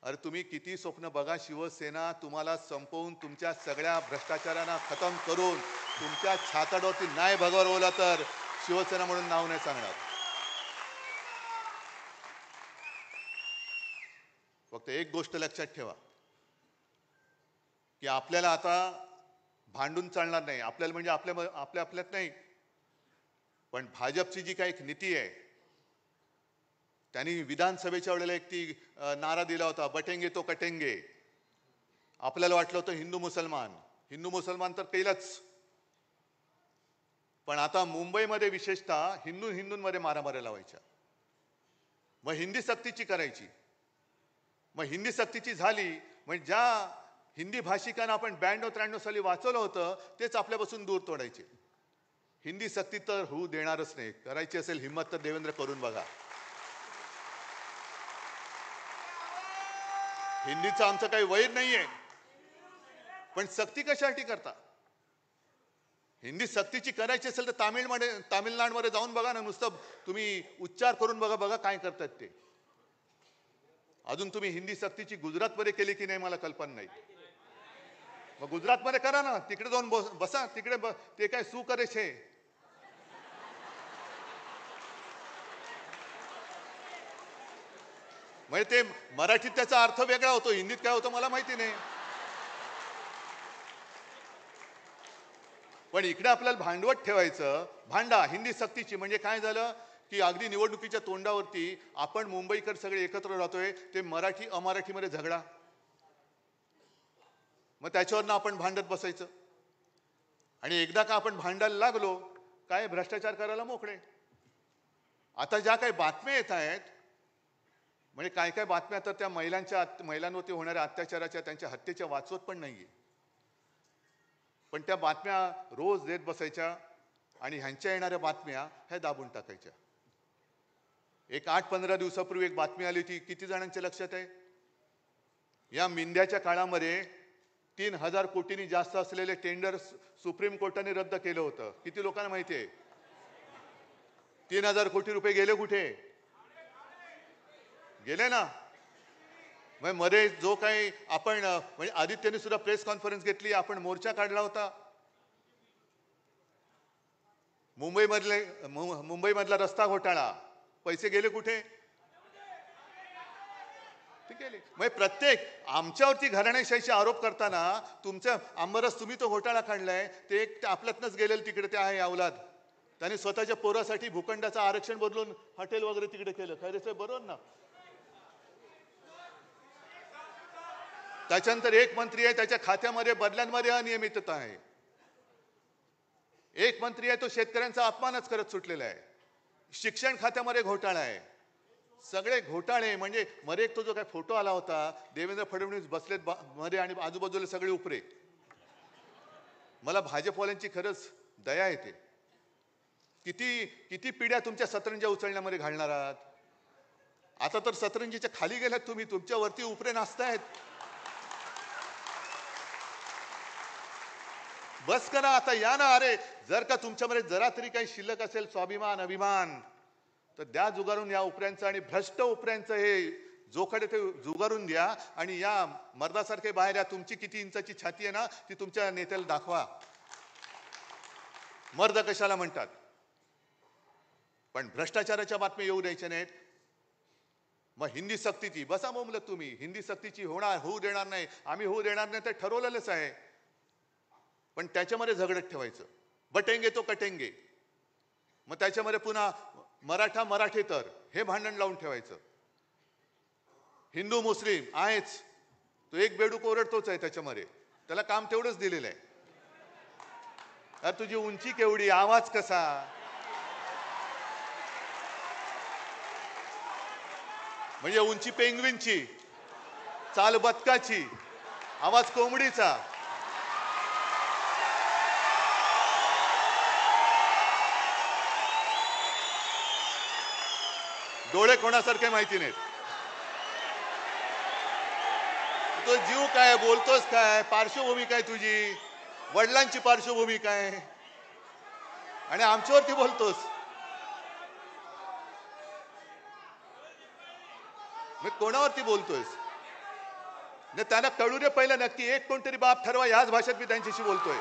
अरे तुम्ही किती स्वप्न बघा, शिवसेना तुम्हाला संपवून, तुमच्या सगळ्या भ्रष्टाचारांना खतम करून तुमच्या छाताडावरती नाही भगवला तर शिवसेना म्हणून नाव नाही सांगणार. फक्त एक गोष्ट लक्षात ठेवा की आपल्याला आता भांडून चालणार नाही. आपल्याला म्हणजे आपल्यात नाही, पण भाजपची जी काही एक नीती आहे, त्यांनी विधानसभेच्या वेळेला एक ती नारा दिला होता, बटेंगे तो कटेंगे. आपल्याला वाटलं होतं हिंदू मुसलमान तर केलंच, पण आता मुंबईमध्ये विशेषतः हिंदूंमध्ये मारामाऱ्या लावायच्या. मग हिंदी सक्तीची करायची. मग हिंदी सक्तीची झाली म्हणजे ज्या हिंदी भाषिकांना आपण 92-93 साली वाचवलं होतं तेच आपल्यापासून दूर तोडायचे. हिंदी सक्ती तर होऊ देणारच नाही. करायची असेल हिम्मत तर देवेंद्र करून बघा. हिंदीचं आमचं काही वैर नाहीये, पण सक्ती कशासाठी करता? हिंदी सक्तीची करायची असेल तर तामिळनाडूमध्ये जाऊन बघा ना, नुसतं तुम्ही उच्चार करून बघा काय करतात ते. अजून तुम्ही हिंदी सक्तीची गुजरातमध्ये केली की नाही मला कल्पना नाही. मग गुजरातमध्ये करा ना, तिकडे जाऊन बसा, तिकडे ते काय सू करे छे. म्हणजे ते मराठीत त्याचा अर्थ वेगळा होतो, हिंदीत काय होतो मला माहिती नाही. पण इकडे आपल्याला भांडवट ठेवायचं. भांडा हिंदी सक्तीची म्हणजे काय झालं की अगदी निवडणुकीच्या तोंडावरती आपण मुंबईकर सगळे एकत्र राहतोय, ते मराठी अमराठीमध्ये झगडा, मग त्याच्यावरनं आपण भांडत बसायचं. आणि एकदा का आपण भांडायला लागलो काय भ्रष्टाचार करायला मोकळे. आता ज्या काही बातम्या येत आहेत, म्हणजे काय बातम्या तर त्या महिलांवरती होणाऱ्या अत्याचाराच्या, त्यांच्या हत्येच्या वाचवत पण नाहीये, पण त्या बातम्या रोज देत बसायच्या आणि ह्यांच्या येणाऱ्या बातम्या ह्या दाबून टाकायच्या. एक 8-15 दिवसापूर्वी एक बातमी आली होती, किती जणांच्या लक्षात आहे? या मिंद्याच्या काळामध्ये 3000 कोटींनी जास्त असलेले टेंडर सुप्रीम कोर्टाने रद्द केलं होतं. किती लोकांना माहिती आहे? 3000 कोटी रुपये गेले कुठे? गेले ना. मग मध्ये जो काही आपण म्हणजे आदित्यने सुद्धा प्रेस कॉन्फरन्स घेतली, आपण मोर्चा काढला होता. मुंबईमधला रस्ता घोटाळा, पैसे गेले कुठे? ते गेले. म्हणजे प्रत्येक आमच्यावरती घराणेशाहीचे आरोप करताना तुमच्या आंबरस तुम्ही तो घोटाळा काढलाय, ते एक आपल्यातनच गेलेलं तिकडे ते आहे अवलाद. त्यांनी स्वतःच्या पोरासाठी भूखंडाचं आरक्षण बदलून हॉटेल वगैरे तिकडे केलं. खैरे साहेब बरोबर ना? त्याच्यानंतर एक मंत्री आहे, त्याच्या खात्यामध्ये बदल्यांमध्ये अनियमितता आहे. एक मंत्री आहे, तो शेतकऱ्यांचा अपमानच करत सुटलेला आहे. शिक्षण खात्यामध्ये घोटाळा आहे. सगळे घोटाळे म्हणजे मध्ये एक तो जो काय फोटो आला होता, देवेंद्र फडणवीस बसलेत मध्ये आणि आजूबाजूला सगळे उपरे. मला भाजपवाल्यांची खरंच दया येते. किती पिढ्या तुमच्या सतरंज्या उचलण्यामध्ये घालणार आहात? आता तर सतरंजीच्या खाली गेलात तुम्ही, तुमच्यावरती उपरे नाचतायत. बस करा आता, या ना. अरे जर का तुमच्यामध्ये जरा तरी काही शिल्लक असेल स्वाभिमान अभिमान, तर द्या जुगारून या उपऱ्यांचं आणि भ्रष्ट उपऱ्यांचं हे जोखडे ते जुगारून द्या. आणि या मर्दासारखे बाहेर या. तुमची किती इंचाची छाती आहे ना, ती तुमच्या नेत्याला दाखवा. मर्द कशाला म्हणतात? पण भ्रष्टाचाराच्या बातम्या येऊ द्यायच्या नाहीत. मग हिंदी सक्तीची बसा बोंबलत तुम्ही. हिंदी सक्तीची होऊ देणार नाही, आम्ही होऊ देणार नाही, ते ठरवलेलंच आहे. पण त्याच्यामध्ये झगडत ठेवायचं. बटेंगे तो कटेंगे. मग त्याच्यामध्ये पुन्हा मराठेतर हे भांडण लावून ठेवायचं. हिंदू मुस्लिम आहेच, तो एक बेडूक ओरडतोच आहे त्याच्यामध्ये, त्याला काम तेवढंच दिलेलं आहे. अरे तुझी उंची केवढी, आवाज कसा, म्हणजे उंची पेंग्विनची, चाल बदकाची, आवाज कोंबडीचा. डोळे कोणासारखे माहिती नाहीत. तो जीव काय, बोलतोस काय, पार्श्वभूमी काय तुझी, वडिलांची पार्श्वभूमी काय, आणि आमच्यावरती बोलतोस. मी कोणावरती बोलतोयस? नाही, त्यांना कळू दे पहिलं नक्की. एक कोणतरी बाप ठरवा. याच भाषेत मी त्यांच्याशी बोलतोय.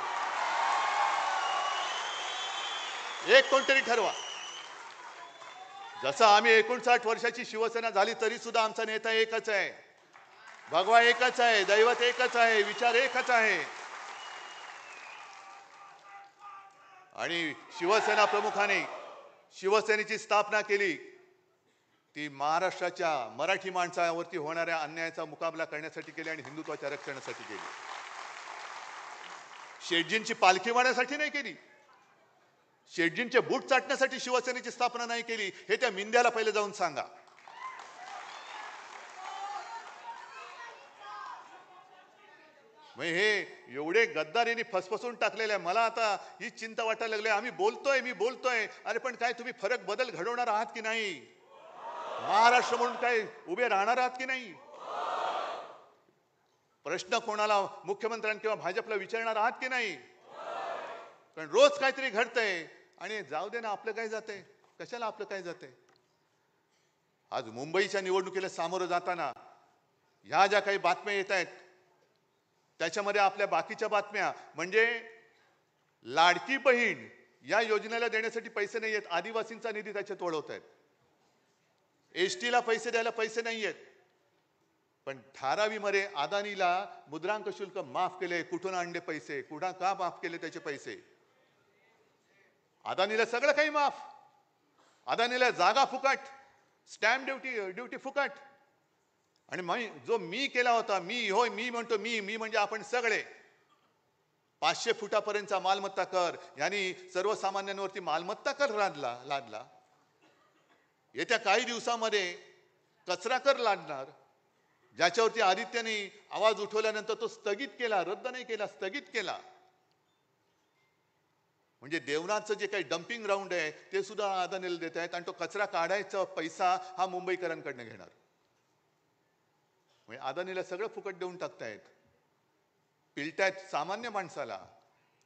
एक कोणतरी ठरवा. जसं आम्ही 59 वर्षाची शिवसेना झाली तरी सुद्धा आमचा नेता एकच आहे, भगवा एकच आहे, दैवत एकच आहे, विचार एकच आहे. आणि शिवसेना प्रमुखाने शिवसेनेची स्थापना केली ती महाराष्ट्राच्या मराठी माणसावरती होणाऱ्या अन्यायाचा मुकाबला करण्यासाठी केली आणि हिंदुत्वाच्या रक्षणासाठी केली. शेटजींची पालखी वाहण्यासाठी नाही केली. शेटजींचे बूट चाटण्यासाठी शिवसेनेची स्थापना नाही केली. हे त्या मिंद्याला पहिले जाऊन सांगा. हे एवढे गद्दारीने फसफसून टाकलेले आहे. मला आता ही चिंता वाटायला लागली. आम्ही बोलतोय, मी बोलतोय, अरे पण काय तुम्ही फरक बदल घडवणार आहात की नाही? महाराष्ट्र म्हणून काय उभे राहणार आहात की नाही? प्रश्न कोणाला मुख्यमंत्र्यांना किंवा भाजपला विचारणार आहात की नाही? कारण रोज काहीतरी घडतंय आणि जाऊ दे ना, आपलं काय जातंय, कशाला आपलं काय जातंय. आज मुंबईच्या निवडणुकीला सामोरं जाताना ह्या ज्या काही बातम्या येत आहेत त्याच्यामध्ये आपल्या बाकीच्या बातम्या म्हणजे लाडकी बहीण या योजनेला देण्यासाठी पैसे नाही आहेत, आदिवासींचा निधी त्याच्यात वळवत आहेत. एसटीला पैसे द्यायला पैसे नाही आहेत, पण धारावीमध्ये अदानीला मुद्रांक शुल्क माफ केले. कुठून आणले पैसे, कुठं का माफ केले त्याचे पैसे? अदानीला सगळं काही माफ. अदानीला जागा फुकट, स्टॅम्प ड्युटी फुकट. आणि जो मी केला होता, मी म्हणतो, मी म्हणजे आपण सगळे 500 फुटापर्यंतचा मालमत्ता कर यांनी सर्वसामान्यांवरती मालमत्ता कर लादला. येत्या काही दिवसामध्ये कचरा कर लादणार, ज्याच्यावरती आदित्यने आवाज उठवल्यानंतर तो स्थगित केला, रद्द नाही केला, स्थगित केला. म्हणजे देवनाथचं जे काही डम्पिंग ग्राउंड आहे ते सुद्धा अदानीला देत आहेत आणि तो कचरा काढायचा पैसा हा मुंबईकरांकडनं घेणार. म्हणजे अदानीला सगळं फुकट देऊन टाकतायत, पिलतायत सामान्य माणसाला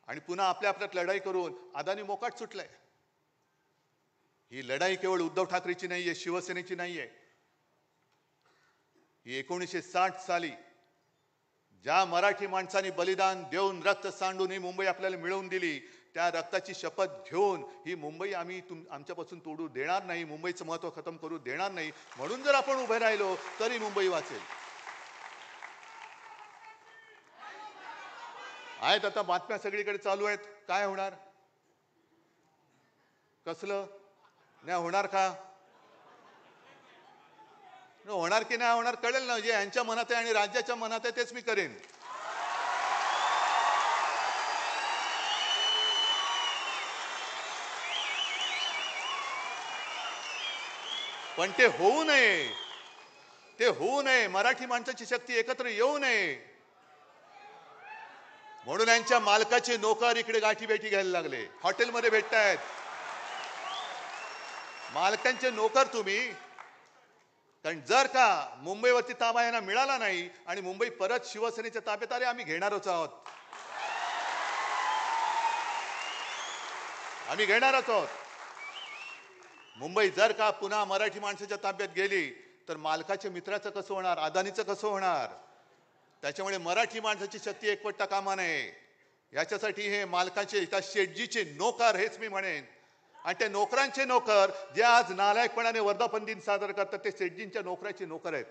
आणि पुन्हा आपल्यात लढाई करून अदानी मोकाट सुटलाय. ही लढाई केवळ उद्धव ठाकरेची नाहीये, शिवसेनेची नाहीये. ही 1960 साली ज्या मराठी माणसांनी बलिदान देऊन रक्त सांडून ही मुंबई आपल्याला मिळवून दिली, त्या रक्ताची शपथ घेऊन ही मुंबई आम्ही आमच्यापासून तोडू देणार नाही, मुंबईचं महत्व खतम करू देणार नाही. म्हणून जर आपण उभे राहिलो तरी मुंबई वाचेल. आहेत आता बातम्या सगळीकडे चालू आहेत. काय होणार, कसलं नाही होणार का, होणार की नाही होणार कळेल ना. जे यांच्या मनात आहे आणि राज्याच्या मनात आहे तेच मी करेन. पण ते होऊ नये, ते होऊ नये. मराठी माणसाची शक्ती एकत्र येऊ नये म्हणून यांच्या मालकाचे नोकर इकडे गाठी भेटी घ्यायला लागले, हॉटेलमध्ये भेटतायत. मालकांचे नोकर तुम्ही. कारण जर का मुंबईवरती ताबा यांना मिळाला नाही आणि मुंबई परत शिवसेनेच्या ताब्यात आले, आम्ही घेणारच आहोत, आम्ही घेणारच आहोत. मुंबई जर का पुन्हा मराठी माणसाच्या ताब्यात गेली तर मालकाच्या मित्राचं कसं होणार, अदानीचं कसं होणार. त्याच्यामुळे मराठी माणसाची शक्ती एकवटता कामा नये. याच्यासाठी हे मालकाचे त्या शेटजीचे नोकर, हेच मी म्हणेन, आणि त्या नोकरांचे नोकर जे आज नालायकपणाने वर्धापन दिन साजरा करतात ते शेटजींच्या नोकराचे नोकर आहेत.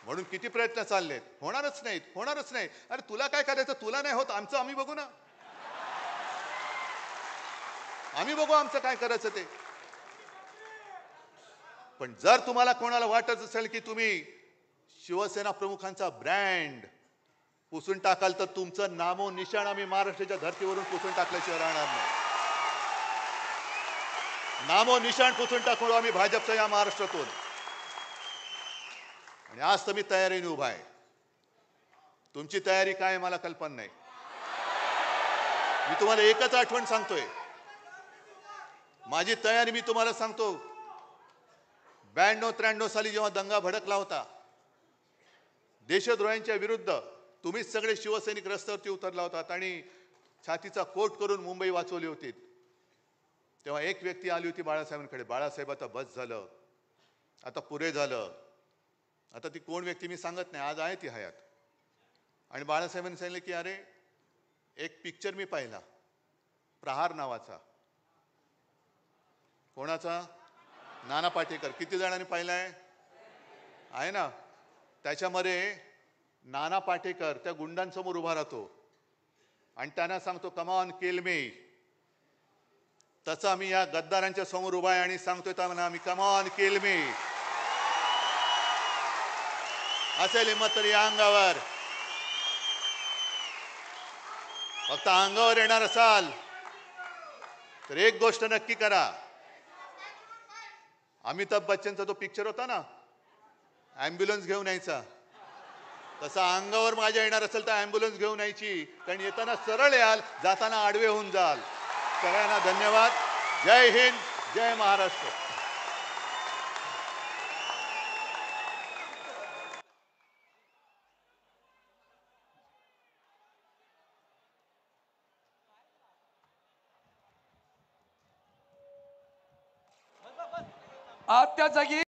म्हणून किती प्रयत्न चाललेत, होणारच नाहीत, होणारच नाही. अरे तुला काय करायचं, तुला नाही होत, आमचं आम्ही बघू ना, आम्ही बघू आमचं काय करायचं ते. पण जर तुम्हाला कोणाला वाटत असेल की तुम्ही शिवसेना प्रमुखांचा ब्रँड पुसून टाकाल तर तुमचं नामो निशाण आम्ही महाराष्ट्राच्या धर्तीवरून पुसून टाकल्याशिवाय राहणार नाही. नामो निशाण पुसून टाकू आम्ही भाजपच्या या महाराष्ट्रातून. आणि आज तर मी तयारीने उभा आहे. तुमची तयारी काय मला कल्पना नाही. मी तुम्हाला एकच आठवण सांगतोय, माझी तयारी मी तुम्हाला सांगतो. 92-93 साली जेव्हा दंगा भडकला होता देशद्रोह्यांच्या विरुद्ध, तुम्हीच सगळे शिवसैनिक रस्त्यावरती उतरला होतात आणि छातीचा कोट करून मुंबई वाचवली होती. तेव्हा एक व्यक्ती आली होती बाळासाहेबांकडे, बाळासाहेब आता बस झालं, आता पुरे झालं. आता ती कोण व्यक्ती मी सांगत नाही, आज आहे ती हयात. आणि बाळासाहेबांनी सांगितलं की अरे एक पिक्चर मी पाहिला, प्रहार नावाचा. कोणाचा? नाना पाटेकर. किती जणांनी पाहिलाय? आहे ना. त्याच्यामध्ये नाना पाटेकर त्या गुंडांसमोर उभा राहतो आणि त्यांना सांगतो कम ऑन किल मी. तसं आम्ही या गद्दारांच्या समोर उभा आहे आणि सांगतोय त्यांना आम्ही कमॉन किल मी. असेल हिंमत तर या अंगावर. फक्त अंगावर येणार असाल तर एक गोष्ट नक्की करा. अमिताभ बच्चनचा तो पिक्चर होता ना, ॲम्ब्युलन्स घेऊन यायचा, तसा अंगावर माझ्या येणार असेल तर ॲम्ब्युलन्स घेऊन यायची. कारण येताना सरळ याल, जाताना आडवे होऊन जाल. सगळ्यांना धन्यवाद. जय हिंद, जय महाराष्ट्र.
आत्या जागी